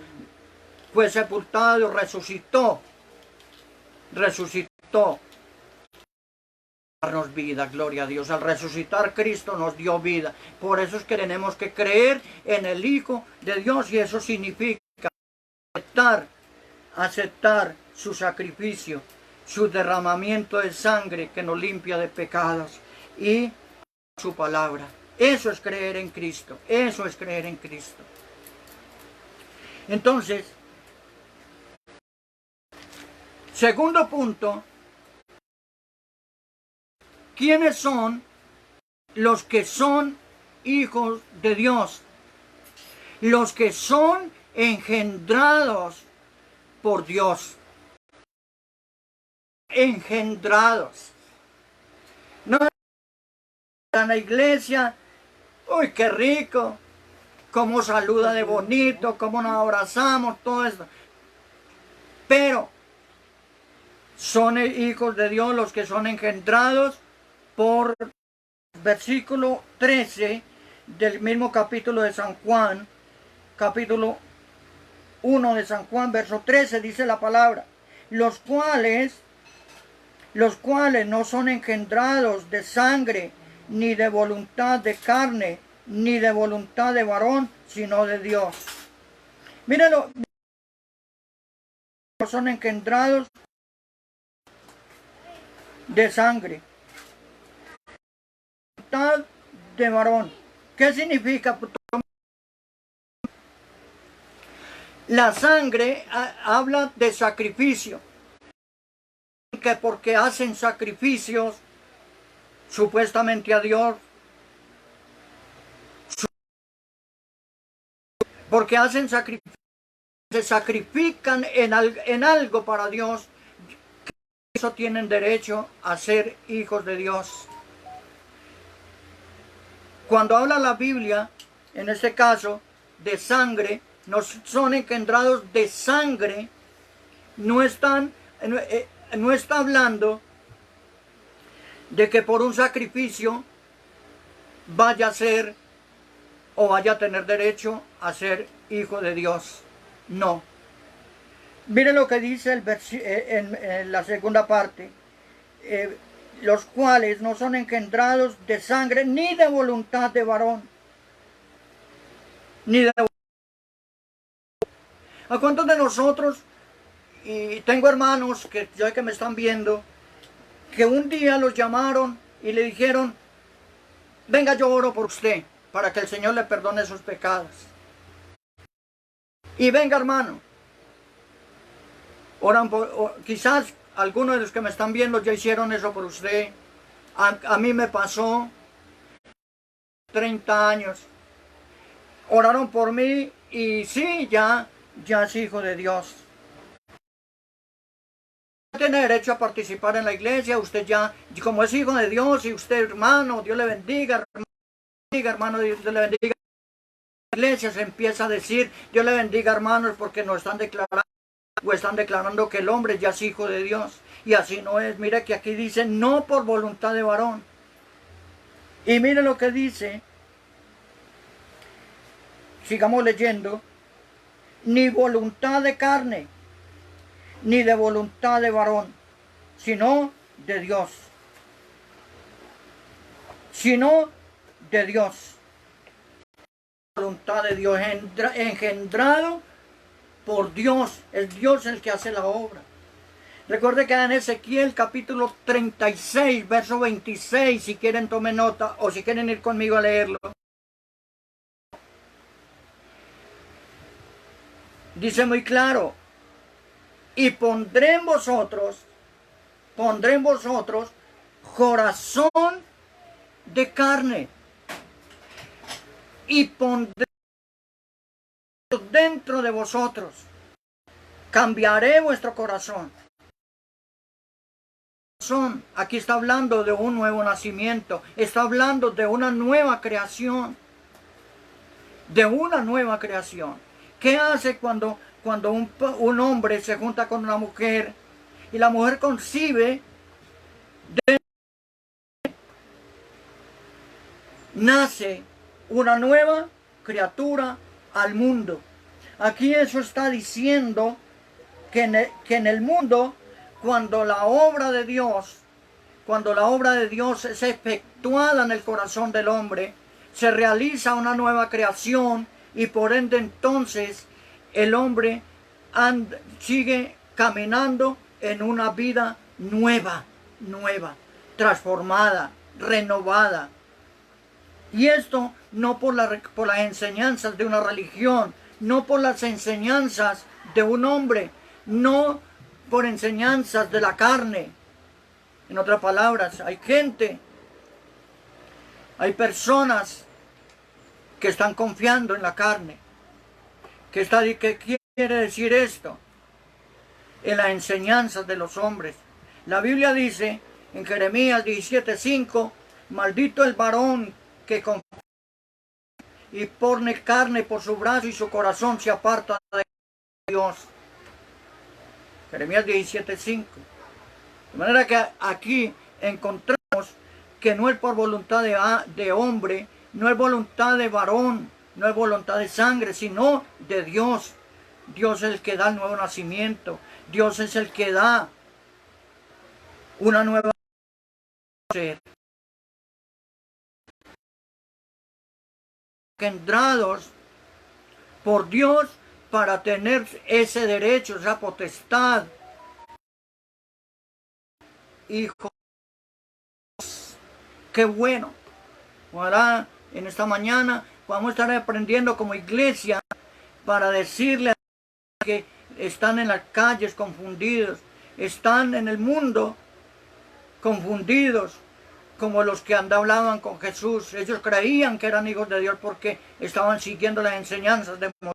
fue sepultado, resucitó. Darnos vida, gloria a Dios. Al resucitar, Cristo nos dio vida. Por eso es que tenemos que creer en el Hijo de Dios, y eso significa aceptar su sacrificio, su derramamiento de sangre que nos limpia de pecados, y su palabra. Eso es creer en Cristo. Eso es creer en Cristo. Entonces, segundo punto, ¿quiénes son los que son hijos de Dios? Los que son engendrados por Dios. Engendrados. No en la iglesia, uy, qué rico, cómo saluda de bonito, cómo nos abrazamos, todo esto. Pero son hijos de Dios los que son engendrados por versículo 13 del mismo capítulo de San Juan, capítulo 1 de San Juan, verso 13, dice la palabra, los cuales no son engendrados de sangre, ni de voluntad de carne, ni de voluntad de varón, sino de Dios. Mírenlo, no son engendrados de sangre, voluntad de varón. ¿Qué significa? La sangre habla de sacrificio, que porque hacen sacrificios supuestamente a Dios, porque hacen sacrificios, se sacrifican en algo para Dios, eso tienen derecho a ser hijos de Dios. Cuando habla la Biblia, en este caso, de sangre, no son engendrados de sangre, no está hablando de que por un sacrificio vaya a ser o vaya a tener derecho a ser hijo de Dios. No. Mire lo que dice en la segunda parte. Los cuales no son engendrados de sangre, ni de voluntad de varón. Ni de... ¿A cuántos de nosotros, y tengo hermanos que me están viendo, que un día los llamaron y le dijeron, venga, yo oro por usted, para que el Señor le perdone sus pecados? Y venga, hermano, oran por, quizás algunos de los que me están viendo ya hicieron eso por usted. A mí me pasó 30 años. Oraron por mí y sí, ya es hijo de Dios. Tiene derecho a participar en la iglesia. Usted ya, como es hijo de Dios, y usted, hermano, Dios le bendiga, hermano, Dios le bendiga. La iglesia se empieza a decir, Dios le bendiga, hermanos, porque nos están declarando que el hombre ya es hijo de Dios. Y así no es. Mire que aquí dice, no por voluntad de varón. Y mire lo que dice, sigamos leyendo, ni voluntad de carne, ni de voluntad de varón, sino de Dios. Sino de Dios. voluntad de Dios, engendrado por Dios. Es Dios el que hace la obra. Recuerde que en Ezequiel capítulo 36, verso 26, si quieren tomen nota o si quieren ir conmigo a leerlo. Dice muy claro, y pondré en vosotros corazón de carne, y pondré dentro de vosotros, cambiaré vuestro corazón. Aquí está hablando de un nuevo nacimiento, está hablando de una nueva creación, ¿Qué hace cuando un hombre se junta con una mujer y la mujer concibe? Nace una nueva criatura al mundo. Aquí eso está diciendo que en el mundo, cuando la obra de Dios es efectuada en el corazón del hombre, se realiza una nueva creación y por ende entonces el hombre sigue caminando en una vida nueva, transformada, renovada. Y esto no por las enseñanzas de una religión, no por las enseñanzas de un hombre, no por enseñanzas de la carne. En otras palabras, hay personas que están confiando en la carne. ¿Qué quiere decir esto? En las enseñanzas de los hombres. La Biblia dice en Jeremías 17:5, maldito el varón que confía y pone carne por su brazo y su corazón se aparta de Dios. Jeremías 17:5. De manera que aquí encontramos que no es por voluntad de hombre, no es voluntad de varón, no es voluntad de sangre, sino de Dios. Dios es el que da el nuevo nacimiento. Dios es el que da una nueva ser. Engendrados por Dios para tener ese derecho, esa potestad. Hijo, qué bueno. Ojalá en esta mañana vamos a estar aprendiendo como iglesia para decirle a los que están en las calles confundidos, están en el mundo confundidos, como los que hablaban con Jesús. Ellos creían que eran hijos de Dios porque estaban siguiendo las enseñanzas de Moisés.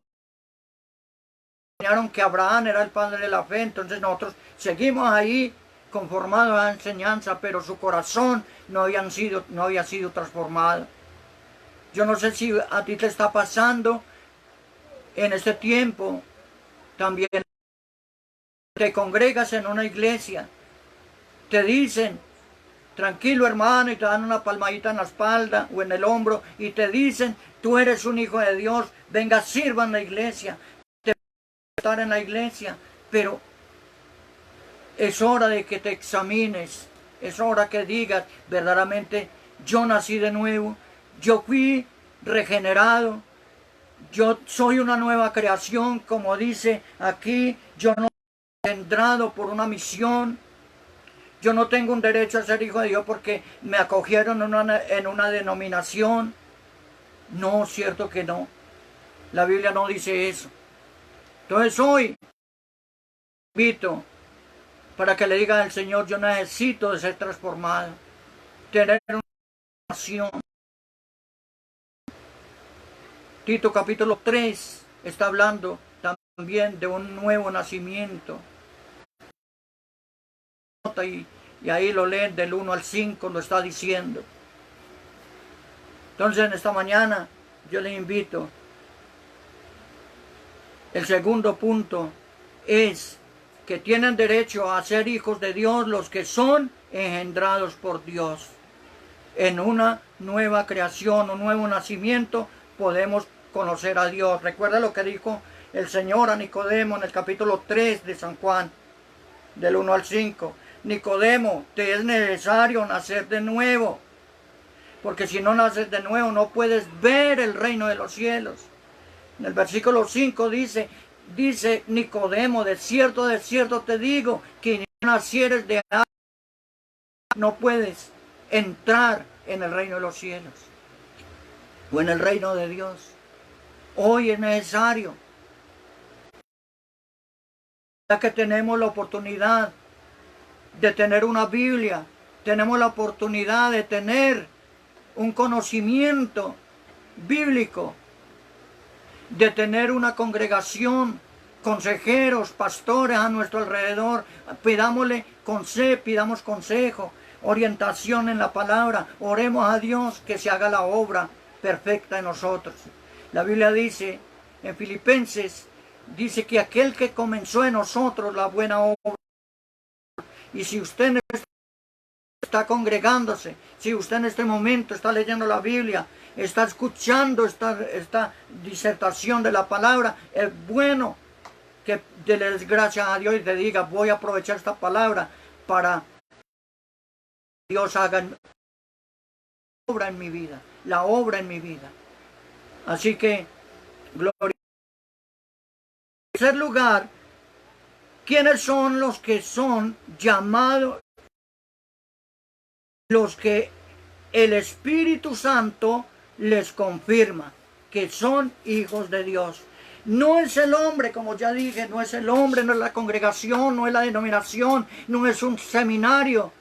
Enseñaron que Abraham era el padre de la fe, entonces nosotros seguimos ahí conformados a la enseñanza, pero su corazón no había sido transformado. Yo no sé si a ti te está pasando en este tiempo también. Te congregas en una iglesia, te dicen, tranquilo hermano, y te dan una palmadita en la espalda o en el hombro y te dicen, tú eres un hijo de Dios, venga, sirva en la iglesia, te vas a estar en la iglesia, pero es hora de que te examines, es hora que digas, verdaderamente, yo nací de nuevo, yo fui regenerado, yo soy una nueva creación, como dice aquí, yo no soy engendrado por una misión. Yo no tengo un derecho a ser hijo de Dios porque me acogieron en una denominación. No, cierto que no. La Biblia no dice eso. Entonces hoy invito para que le diga al Señor, yo necesito de ser transformado, tener una nación. Tito capítulo 3 está hablando también de un nuevo nacimiento. Y ahí lo leen del 1 al 5, lo está diciendo. Entonces en esta mañana yo les invito. El segundo punto es que tienen derecho a ser hijos de Dios los que son engendrados por Dios. En una nueva creación, un nuevo nacimiento, podemos conocer a Dios. Recuerda lo que dijo el Señor a Nicodemo en el capítulo 3 de San Juan, del 1 al 5. Nicodemo, te es necesario nacer de nuevo. porque si no naces de nuevo no puedes ver el reino de los cielos. En el versículo 5 dice Nicodemo, de cierto te digo, que si no nacieres de agua, no puedes entrar en el reino de los cielos o en el reino de Dios. Hoy es necesario, ya que tenemos la oportunidad de tener una Biblia, tenemos la oportunidad de tener un conocimiento bíblico, de tener una congregación, consejeros, pastores a nuestro alrededor. Pidamos consejo, orientación en la palabra. Oremos a Dios que se haga la obra perfecta en nosotros. La Biblia dice en Filipenses, dice que aquel que comenzó en nosotros la buena obra. Y si usted está congregándose, si usted en este momento está leyendo la Biblia, está escuchando esta disertación de la palabra, es bueno que le des gracias a Dios y te diga, voy a aprovechar esta palabra para que Dios haga la obra en mi vida, la obra en mi vida. Así que, gloria. En tercer lugar, ¿quiénes son los que son llamados? Los que el Espíritu Santo les confirma que son hijos de Dios. No es el hombre, como ya dije, no es el hombre, no es la congregación, no es la denominación, no es un seminario.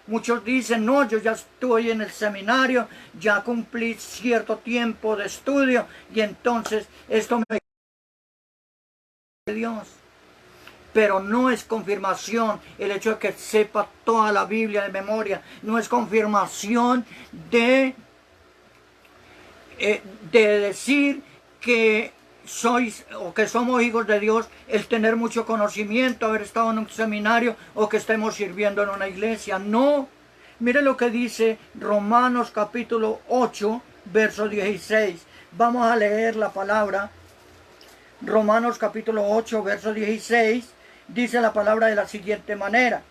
Muchos dicen, no, yo ya estoy en el seminario, ya cumplí cierto tiempo de estudio y entonces esto me de Dios. Pero no es confirmación el hecho de que sepa toda la Biblia de memoria. No es confirmación de decir que sois o que somos hijos de Dios el tener mucho conocimiento, haber estado en un seminario o que estemos sirviendo en una iglesia. No. Mire lo que dice Romanos capítulo 8, verso 16. Vamos a leer la palabra. Romanos capítulo 8, verso 16. Dice la palabra de la siguiente manera.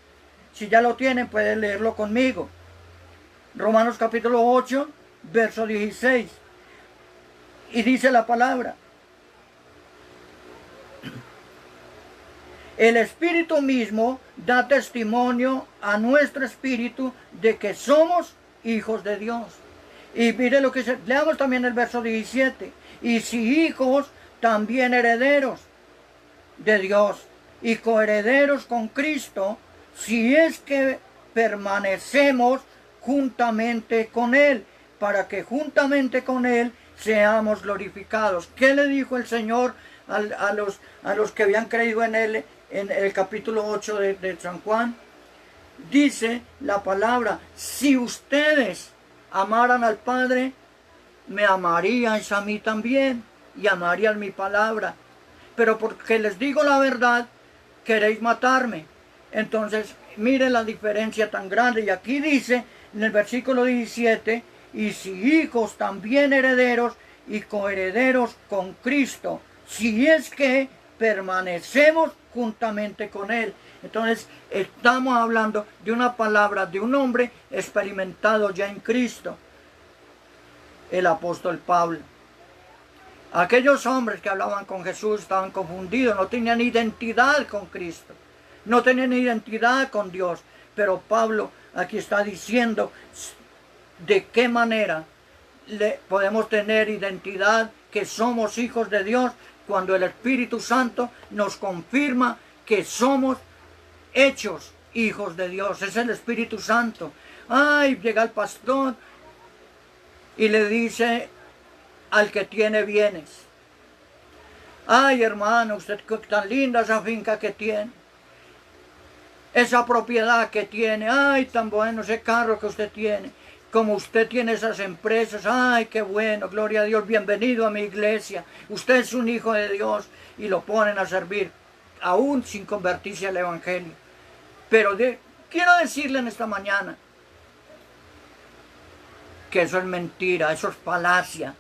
Si ya lo tienen, pueden leerlo conmigo. Romanos capítulo 8, verso 16. Y dice la palabra. El Espíritu mismo da testimonio a nuestro espíritu de que somos hijos de Dios. Y mire lo que dice. Leamos también el verso 17. Y si hijos, también herederos de Dios y coherederos con Cristo, si es que permanecemos juntamente con Él, para que juntamente con Él seamos glorificados. ¿Qué le dijo el Señor a los que habían creído en Él en el capítulo 8 de San Juan? Dice la palabra, si ustedes amaran al Padre, me amarían a mí también y amarían mi palabra. Pero porque les digo la verdad, queréis matarme. Entonces, miren la diferencia tan grande. Y aquí dice, en el versículo 17, y si hijos, también herederos y coherederos con Cristo, si es que permanecemos juntamente con Él. Entonces, estamos hablando de una palabra de un hombre experimentado ya en Cristo, el apóstol Pablo. Aquellos hombres que hablaban con Jesús estaban confundidos, no tenían identidad con Cristo, no tenían identidad con Dios. Pero Pablo aquí está diciendo de qué manera podemos tener identidad, que somos hijos de Dios, cuando el Espíritu Santo nos confirma que somos hechos hijos de Dios. Es el Espíritu Santo. Ay, llega el pastor y le dice al que tiene bienes, ay hermano, usted tan linda esa finca que tiene, esa propiedad que tiene, ay tan bueno ese carro que usted tiene, como usted tiene esas empresas, ay qué bueno, gloria a Dios, bienvenido a mi iglesia, usted es un hijo de Dios, y lo ponen a servir, aún sin convertirse al evangelio. Pero quiero decirle en esta mañana que eso es mentira, eso es falacia.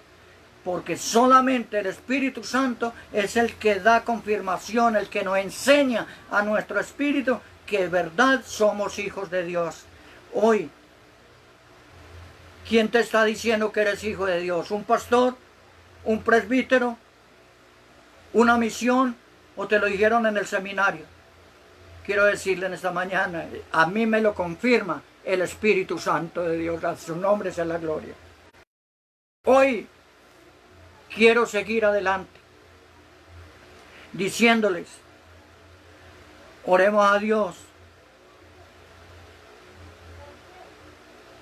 Porque solamente el Espíritu Santo es el que da confirmación, el que nos enseña a nuestro espíritu que de verdad somos hijos de Dios. Hoy ¿Quién te está diciendo que eres hijo de Dios? ¿Un pastor? ¿Un presbítero? ¿Una misión? ¿O te lo dijeron en el seminario? Quiero decirle en esta mañana, a mí me lo confirma el Espíritu Santo de Dios, a su nombre sea la gloria. Hoy quiero seguir adelante, diciéndoles, oremos a Dios,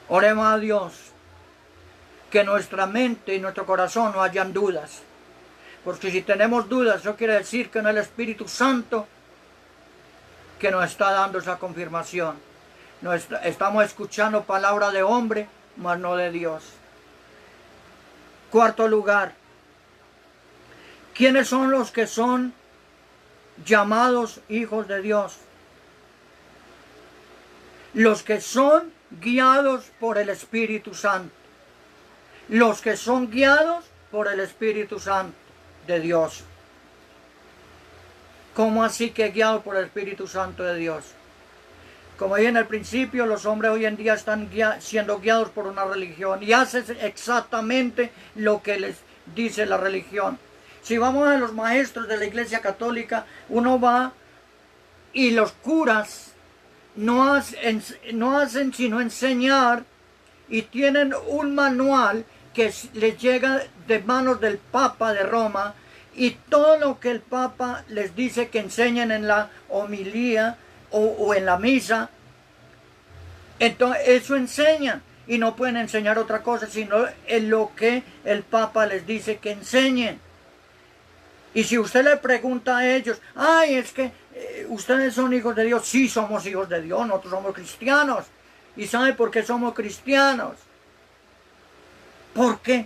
oremos a Dios, que nuestra mente y nuestro corazón no hayan dudas, porque si tenemos dudas, eso quiere decir que no es el Espíritu Santo que nos está dando esa confirmación. Estamos escuchando palabra de hombre, mas no de Dios. Cuarto lugar, ¿quiénes son los que son llamados hijos de Dios? Los que son guiados por el Espíritu Santo. Los que son guiados por el Espíritu Santo de Dios. ¿Cómo así que guiados por el Espíritu Santo de Dios? Como dije en el principio, los hombres hoy en día están siendo guiados por una religión y hacen exactamente lo que les dice la religión. Si vamos a los maestros de la Iglesia Católica, uno va y los curas no hacen sino enseñar, y tienen un manual que les llega de manos del Papa de Roma, y todo lo que el Papa les dice que enseñen en la homilía o en la misa, entonces eso enseñan, y no pueden enseñar otra cosa sino en lo que el Papa les dice que enseñen. Y si usted le pregunta a ellos, ay, es que ustedes son hijos de Dios, sí somos hijos de Dios, nosotros somos cristianos. ¿Y sabe por qué somos cristianos? ¿Por qué?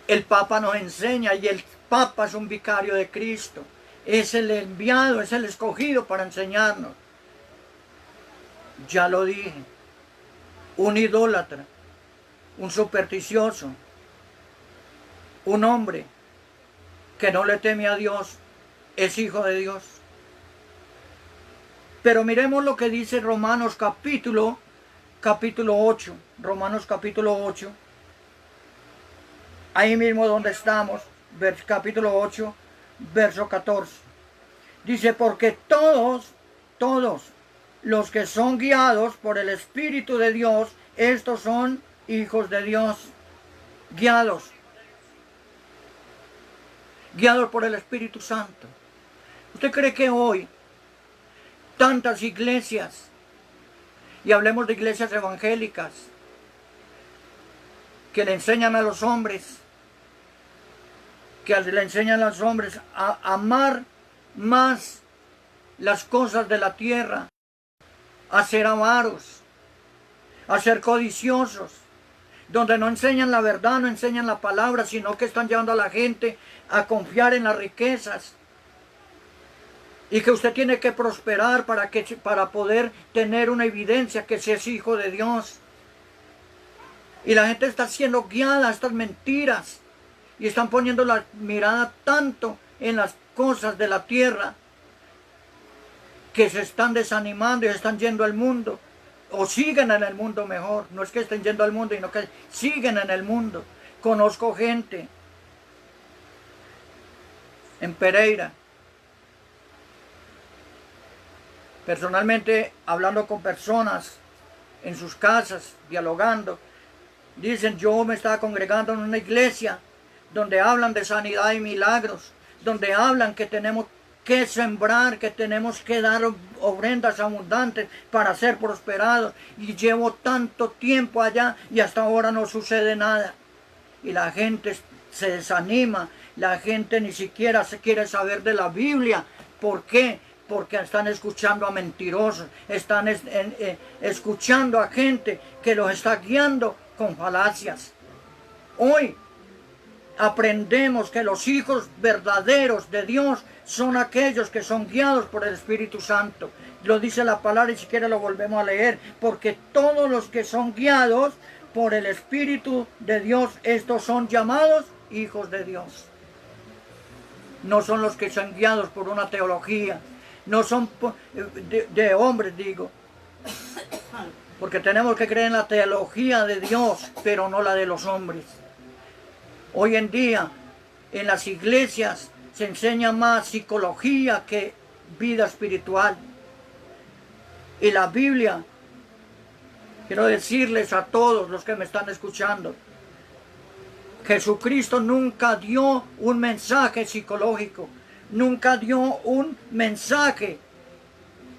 El Papa nos enseña, y el Papa es un vicario de Cristo. Es el enviado, es el escogido para enseñarnos. Ya lo dije, un idólatra, un supersticioso, un hombre que no le teme a Dios, es hijo de Dios. Pero miremos lo que dice Romanos capítulo 8. Romanos capítulo 8. Ahí mismo donde estamos, capítulo 8, verso 14. Dice, porque todos los que son guiados por el Espíritu de Dios, estos son hijos de Dios. Guiados por el Espíritu Santo. ¿Usted cree que hoy tantas iglesias, y hablemos de iglesias evangélicas, que le enseñan a los hombres, a amar más las cosas de la tierra, a ser avaros, a ser codiciosos, donde no enseñan la verdad, no enseñan la palabra, sino que están llevando a la gente a confiar en las riquezas, y que usted tiene que prosperar para poder tener una evidencia que se es hijo de Dios. Y la gente está siendo guiada a estas mentiras, y están poniendo la mirada tanto en las cosas de la tierra, que se están desanimando y están yendo al mundo, o siguen en el mundo mejor. No es que estén yendo al mundo, sino que siguen en el mundo. Conozco gente en Pereira, personalmente hablando con personas en sus casas, dialogando, dicen, yo me estaba congregando en una iglesia donde hablan de sanidad y milagros, donde hablan que tenemos que sembrar, que tenemos que dar ofrendas abundantes para ser prosperados, y llevo tanto tiempo allá y hasta ahora no sucede nada. Y la gente se desanima, la gente ni siquiera se quiere saber de la Biblia. ¿Por qué? Porque están escuchando a mentirosos, están escuchando a gente que los está guiando con falacias. Hoy aprendemos que los hijos verdaderos de Dios son aquellos que son guiados por el Espíritu Santo. Lo dice la palabra, y si quiere lo volvemos a leer. Porque todos los que son guiados por el Espíritu de Dios, estos son llamados hijos de Dios. No son los que son guiados por una teología, no son de hombres, digo, Porque tenemos que creer en la teología de Dios, pero no la de los hombres. Hoy en día, en las iglesias, se enseña más psicología que vida espiritual. Y la Biblia, quiero decirles a todos los que me están escuchando, Jesucristo nunca dio un mensaje psicológico, nunca dio un mensaje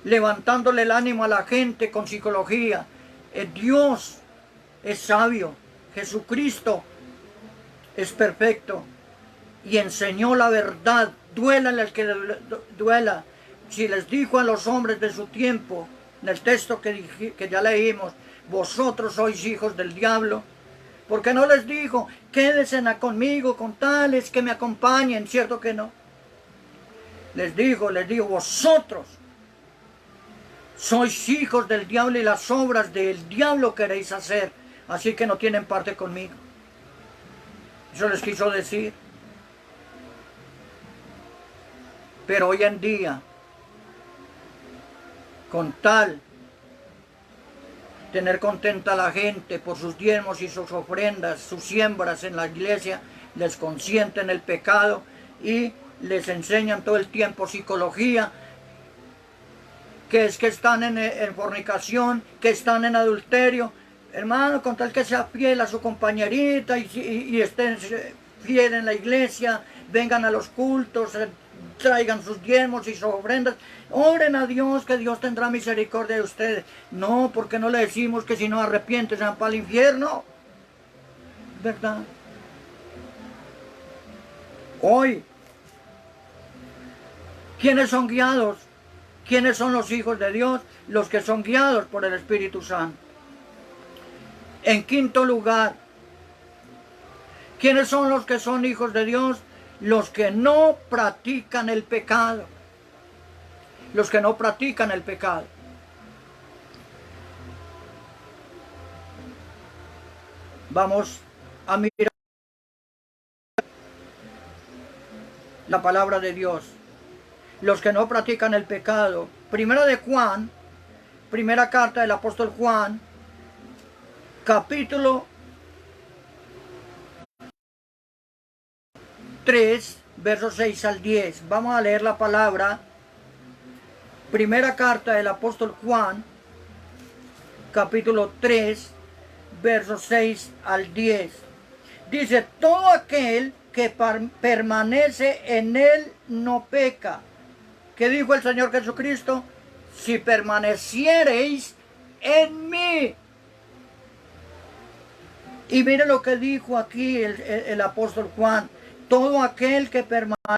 levantándole el ánimo a la gente con psicología. Dios es sabio, Jesucristo es perfecto y enseñó la verdad, duélale al que duela. Si les dijo a los hombres de su tiempo, en el texto que ya leímos, vosotros sois hijos del diablo, ¿por qué no les dijo, quédense conmigo con tales que me acompañen? ¿Cierto que no? Les digo, vosotros sois hijos del diablo y las obras del diablo queréis hacer, así que no tienen parte conmigo. Eso les quiso decir. Pero hoy en día, con tal tener contenta a la gente por sus diezmos y sus ofrendas, sus siembras en la iglesia, les consienten el pecado y les enseñan todo el tiempo psicología, que es que están en fornicación, que están en adulterio. Hermano, con tal que sea fiel a su compañerita y estén fiel en la iglesia, vengan a los cultos, traigan sus diezmos y sus ofrendas, oren a Dios, que Dios tendrá misericordia de ustedes. No, porque no le decimos que si no arrepienten se van para el infierno, ¿verdad? Hoy, ¿quiénes son guiados? ¿Quiénes son los hijos de Dios? Los que son guiados por el Espíritu Santo. En quinto lugar, ¿quiénes son los que son hijos de Dios? Los que no practican el pecado. Los que no practican el pecado. Vamos a mirar la palabra de Dios. Los que no practican el pecado. Primera de Juan, primera carta del apóstol Juan, capítulo 3, versos 6 al 10. Vamos a leer la palabra. Primera carta del apóstol Juan, capítulo 3, versos 6 al 10. Dice, todo aquel que permanece en él no peca. ¿Qué dijo el Señor Jesucristo? Si permaneciereis en mí. Y mire lo que dijo aquí el apóstol Juan. Todo aquel que permanece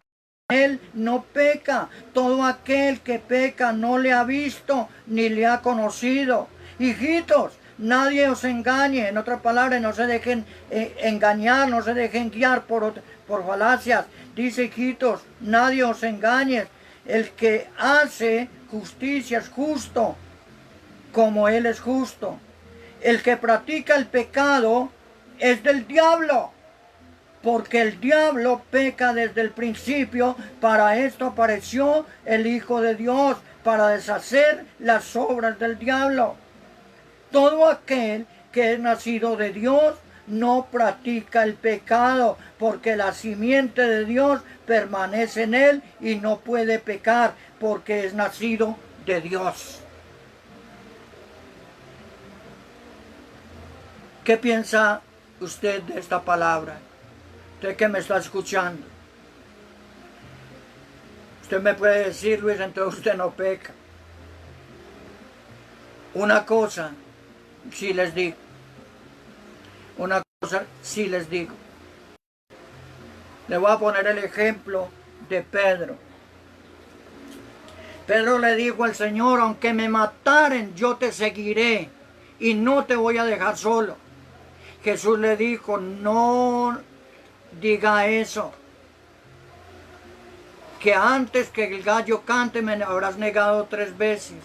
en él no peca. Todo aquel que peca no le ha visto ni le ha conocido. Hijitos, nadie os engañe. En otras palabras, no se dejen engañar, no se dejen guiar por falacias. Dice, hijitos, nadie os engañe. El que hace justicia es justo, como él es justo. El que practica el pecado es del diablo, porque el diablo peca desde el principio. Para esto apareció el Hijo de Dios, para deshacer las obras del diablo. Todo aquel que es nacido de Dios no practica el pecado, porque la simiente de Dios permanece en él y no puede pecar, porque es nacido de Dios. ¿Qué piensa usted de esta palabra? Usted que me está escuchando. Usted me puede decir, Luis, entonces usted no peca. Una cosa sí les digo. Una cosa sí les digo. Le voy a poner el ejemplo de Pedro. Pedro le dijo al Señor, aunque me mataren, yo te seguiré y no te voy a dejar solo. Jesús le dijo, no diga eso, que antes que el gallo cante me habrás negado 3 veces.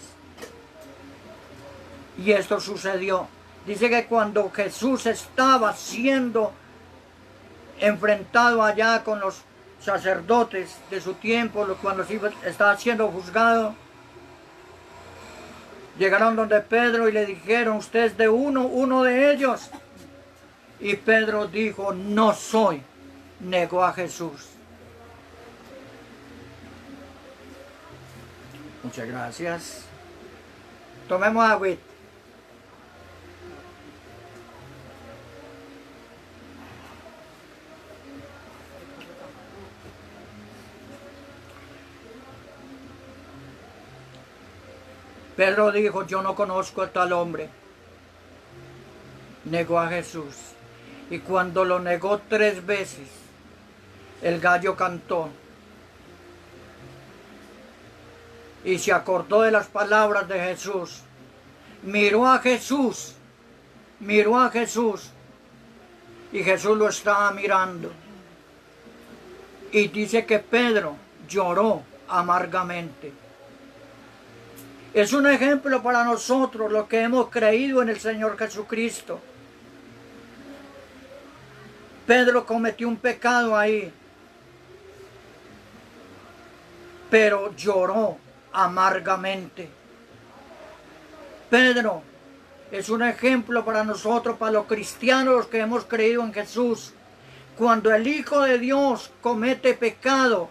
Y esto sucedió. Dice que cuando Jesús estaba siendo enfrentado allá con los sacerdotes de su tiempo, cuando estaba siendo juzgado, Llegaron donde Pedro y le dijeron, usted es de uno de ellos. Y Pedro dijo, no soy. Negó a Jesús. Muchas gracias. Tomemos agua. Pedro dijo, yo no conozco a tal hombre. Negó a Jesús. Y cuando lo negó 3 veces, el gallo cantó. Y se acordó de las palabras de Jesús. Miró a Jesús. Miró a Jesús. Y Jesús lo estaba mirando. Y dice que Pedro lloró amargamente. Es un ejemplo para nosotros los que hemos creído en el Señor Jesucristo. Pedro cometió un pecado ahí, pero lloró amargamente. Pedro es un ejemplo para nosotros, para los cristianos que hemos creído en Jesús. Cuando el Hijo de Dios comete pecado,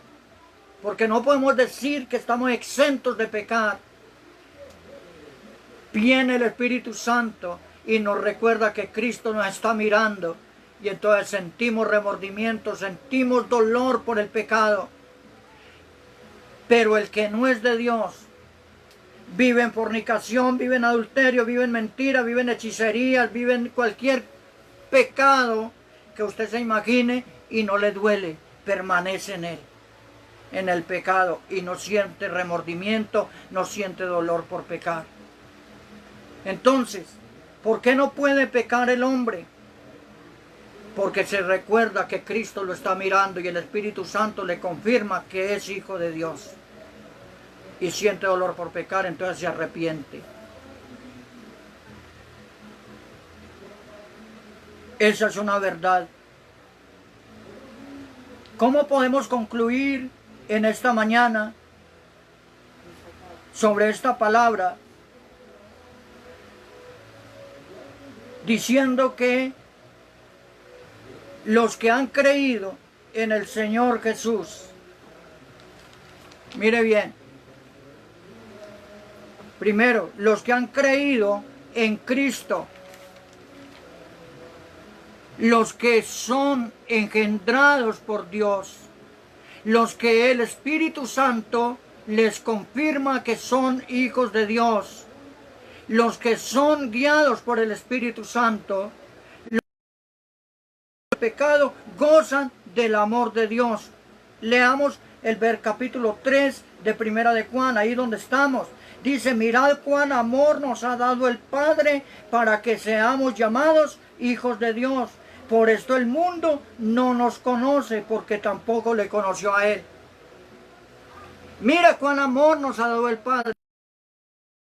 porque no podemos decir que estamos exentos de pecar, viene el Espíritu Santo y nos recuerda que Cristo nos está mirando. Y entonces sentimos remordimiento, sentimos dolor por el pecado. Pero el que no es de Dios, vive en fornicación, vive en adulterio, vive en mentira, vive en hechicerías, vive en cualquier pecado que usted se imagine y no le duele, permanece en el pecado y no siente remordimiento, no siente dolor por pecar. Entonces, ¿por qué no puede pecar el hombre? Porque se recuerda que Cristo lo está mirando y el Espíritu Santo le confirma que es hijo de Dios. Y siente dolor por pecar, entonces se arrepiente. Esa es una verdad. ¿Cómo podemos concluir en esta mañana sobre esta palabra? Diciendo que los que han creído en el Señor Jesús, mire bien, primero, los que han creído en Cristo, los que son engendrados por Dios, los que el Espíritu Santo les confirma que son hijos de Dios, los que son guiados por el Espíritu Santo, pecado gozan del amor de Dios. Leamos el capítulo 3 de Primera de Juan, ahí donde estamos. Dice, mirad cuán amor nos ha dado el Padre para que seamos llamados hijos de Dios. Por esto el mundo no nos conoce, porque tampoco le conoció a Él. Mira cuán amor nos ha dado el Padre.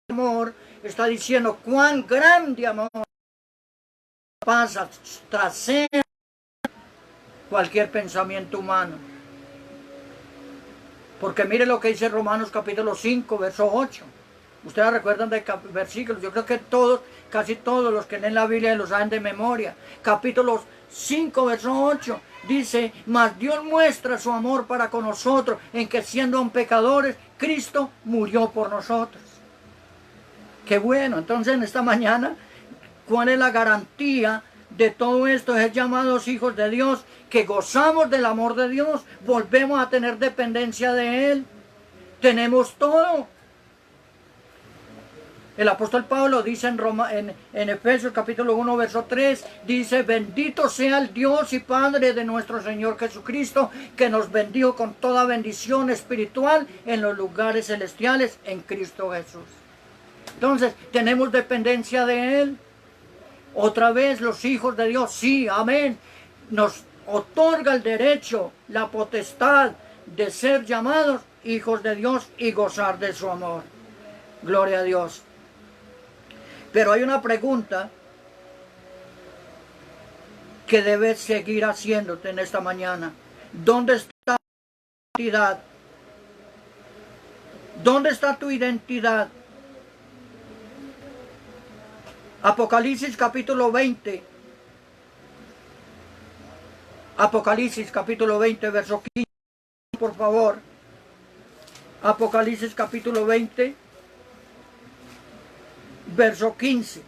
Amor está diciendo cuán grande amor pasa, trasciende cualquier pensamiento humano. Porque mire lo que dice Romanos capítulo 5, verso 8. Ustedes recuerdan de versículos. Yo creo que todos, casi todos los que leen la Biblia lo saben de memoria. Capítulo 5, verso 8. Dice, mas Dios muestra su amor para con nosotros, en que siendo aún pecadores, Cristo murió por nosotros. Qué bueno. Entonces en esta mañana, ¿cuál es la garantía de todo esto? Es llamados hijos de Dios, que gozamos del amor de Dios, volvemos a tener dependencia de Él, tenemos todo. El apóstol Pablo dice en Efesios capítulo 1 verso 3, dice, bendito sea el Dios y Padre de nuestro Señor Jesucristo, que nos bendijo con toda bendición espiritual en los lugares celestiales en Cristo Jesús. Entonces tenemos dependencia de Él. Otra vez los hijos de Dios, sí, amén, nos otorga el derecho, la potestad de ser llamados hijos de Dios y gozar de su amor. Gloria a Dios. Pero hay una pregunta que debes seguir haciéndote en esta mañana. ¿Dónde está tu identidad? ¿Dónde está tu identidad? Apocalipsis capítulo 20. Apocalipsis capítulo 20, verso 15, por favor. Apocalipsis capítulo 20, verso 15.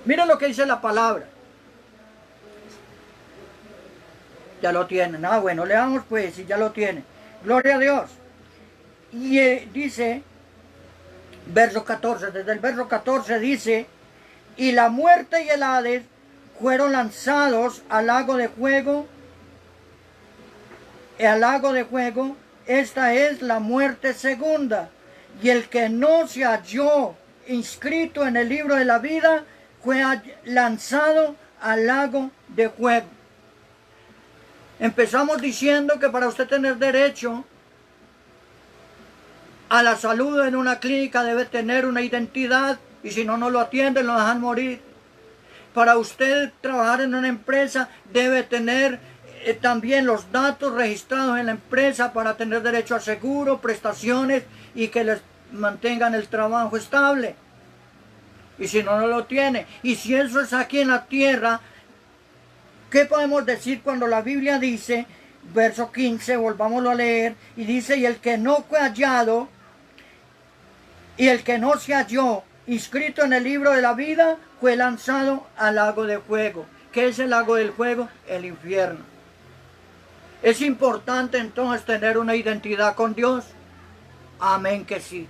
Mira lo que dice la palabra. Ya lo tienen. Ah, bueno, leamos pues si ya lo tienen. Gloria a Dios. Y dice, verso 14, desde el verso 14 dice, y la muerte y el Hades fueron lanzados al lago de fuego. Al lago de fuego, esta es la muerte segunda. Y el que no se halló inscrito en el libro de la vida fue lanzado al lago de fuego. Empezamos diciendo que para usted tener derecho a la salud en una clínica debe tener una identidad, y si no, no lo atienden, lo dejan morir. Para usted trabajar en una empresa debe tener también los datos registrados en la empresa para tener derecho a seguro, prestaciones y que les mantengan el trabajo estable. Y si no, no lo tiene. Y si eso es aquí en la tierra, ¿qué podemos decir cuando la Biblia dice, verso 15, volvámoslo a leer, y dice, y el que no fue hallado, y el que no se halló inscrito en el libro de la vida, fue lanzado al lago de fuego. ¿Qué es el lago del fuego? El infierno. ¿Es importante entonces tener una identidad con Dios? Amén que sí.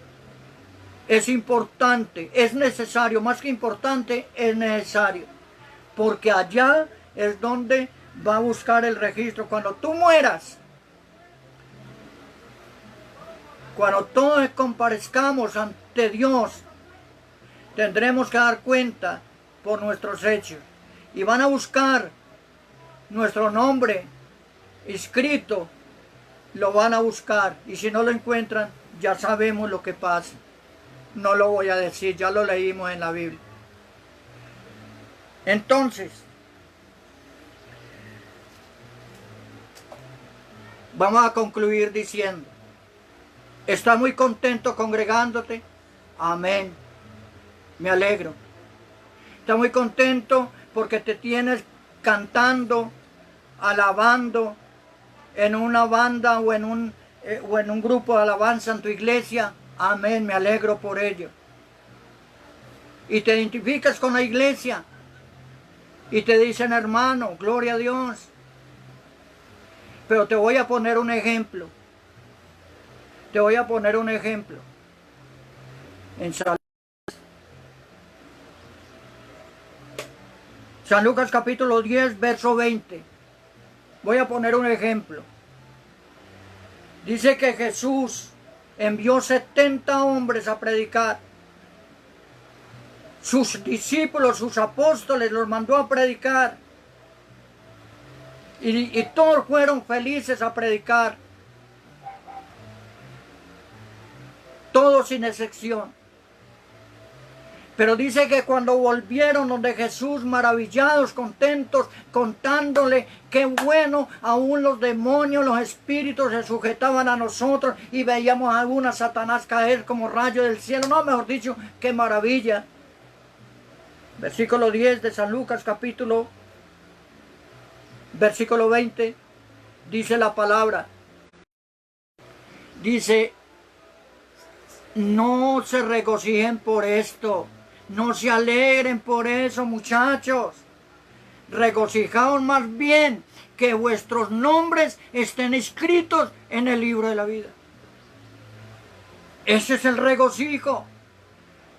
Es importante, es necesario, más que importante, es necesario. Porque allá es donde va a buscar el registro. Cuando tú mueras, cuando todos comparezcamos ante Dios, tendremos que dar cuenta por nuestros hechos. Y van a buscar nuestro nombre inscrito, lo van a buscar. Y si no lo encuentran, ya sabemos lo que pasa. No lo voy a decir, ya lo leímos en la Biblia. Entonces, vamos a concluir diciendo, ¿estás muy contento congregándote? Amén. Me alegro. ¿Estás muy contento porque te tienes cantando, alabando en una banda o en un grupo de alabanza en tu iglesia? Amén, me alegro por ello. Y te identificas con la iglesia y te dicen, hermano, gloria a Dios. Pero te voy a poner un ejemplo. Te voy a poner un ejemplo. En San Lucas capítulo 10, verso 20. Voy a poner un ejemplo. Dice que Jesús envió 70 hombres a predicar. Sus discípulos, sus apóstoles, los mandó a predicar. Y todos fueron felices a predicar. Todos sin excepción. Pero dice que cuando volvieron donde Jesús, maravillados, contentos, contándole qué bueno, aún los demonios, los espíritus se sujetaban a nosotros y veíamos a a Satanás caer como rayo del cielo. No, mejor dicho, qué maravilla. Versículo 10 de San Lucas capítulo, versículo 20, dice la palabra. Dice, no se regocijen por esto. No se alegren por eso, muchachos. Regocijaos más bien que vuestros nombres estén escritos en el libro de la vida. Ese es el regocijo.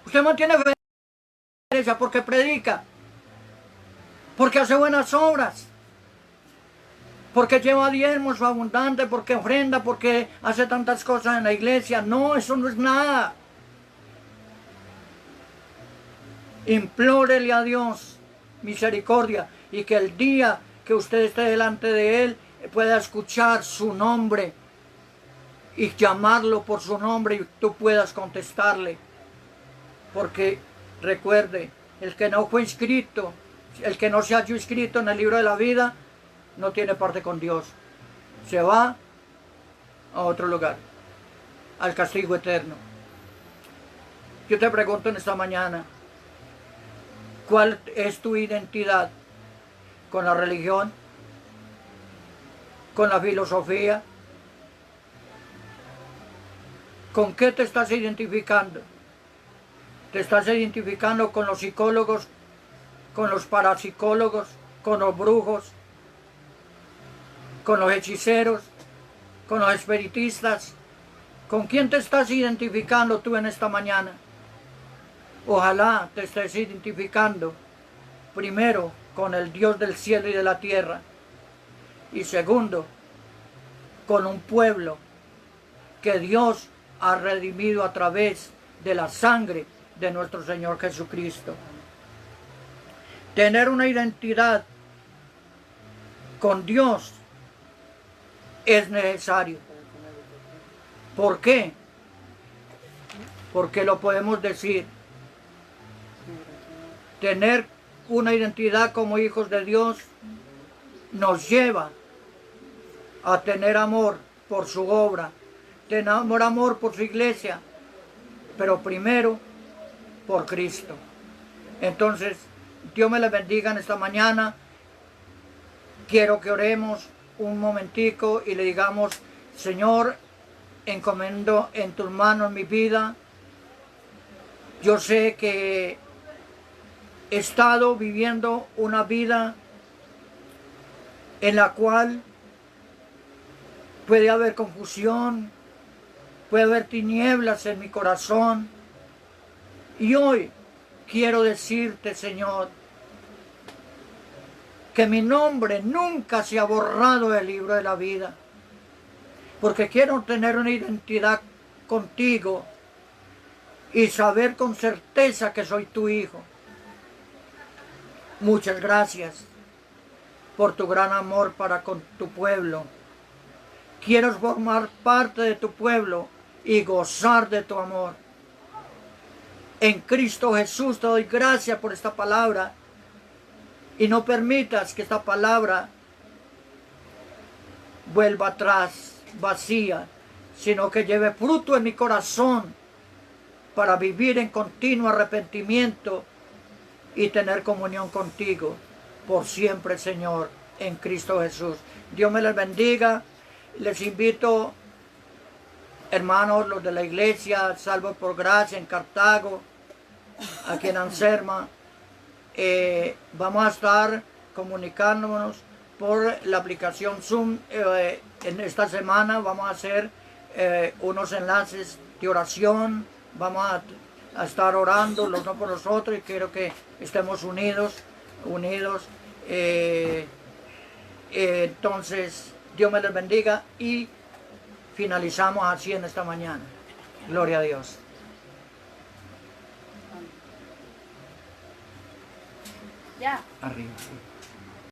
Usted mantiene fe en la iglesia porque predica, porque hace buenas obras, porque lleva diezmos abundante, porque ofrenda, porque hace tantas cosas en la iglesia. No, eso no es nada. Implórele a Dios misericordia y que el día que usted esté delante de Él pueda escuchar su nombre y llamarlo por su nombre y tú puedas contestarle. Porque recuerde, el que no fue inscrito, el que no se halló inscrito en el libro de la vida, no tiene parte con Dios. Se va a otro lugar, al castigo eterno. Yo te pregunto en esta mañana, ¿cuál es tu identidad? ¿Con la religión? ¿Con la filosofía? ¿Con qué te estás identificando? ¿Te estás identificando con los psicólogos, con los parapsicólogos, con los brujos, con los hechiceros, con los espiritistas? ¿Con quién te estás identificando tú en esta mañana? Ojalá te estés identificando primero con el Dios del cielo y de la tierra, y segundo, con un pueblo que Dios ha redimido a través de la sangre de nuestro Señor Jesucristo. Tener una identidad con Dios es necesario. ¿Por qué? Porque lo podemos decir. Tener una identidad como hijos de Dios nos lleva a tener amor por su obra, tener amor por su iglesia, pero primero por Cristo. Entonces, Dios me les bendiga en esta mañana. Quiero que oremos un momentico y le digamos: Señor, encomiendo en tus manos mi vida. Yo sé que he estado viviendo una vida en la cual puede haber confusión, puede haber tinieblas en mi corazón. Y hoy quiero decirte, Señor, que mi nombre nunca se ha borrado del libro de la vida, porque quiero tener una identidad contigo y saber con certeza que soy tu hijo. Muchas gracias por tu gran amor para con tu pueblo. Quiero formar parte de tu pueblo y gozar de tu amor. En Cristo Jesús te doy gracias por esta palabra, y no permitas que esta palabra vuelva atrás vacía, sino que lleve fruto en mi corazón para vivir en continuo arrepentimiento y tener comunión contigo por siempre, Señor, en Cristo Jesús. Dios me les bendiga. Les invito, hermanos, los de la iglesia Salvo por Gracia en Cartago, aquí en Anserma, vamos a estar comunicándonos por la aplicación Zoom. En esta semana vamos a hacer unos enlaces de oración. Vamos a estar orando los unos por los otros, y quiero que estemos unidos. Entonces, Dios me les bendiga, y finalizamos así en esta mañana. Gloria a Dios. Ya. Arriba.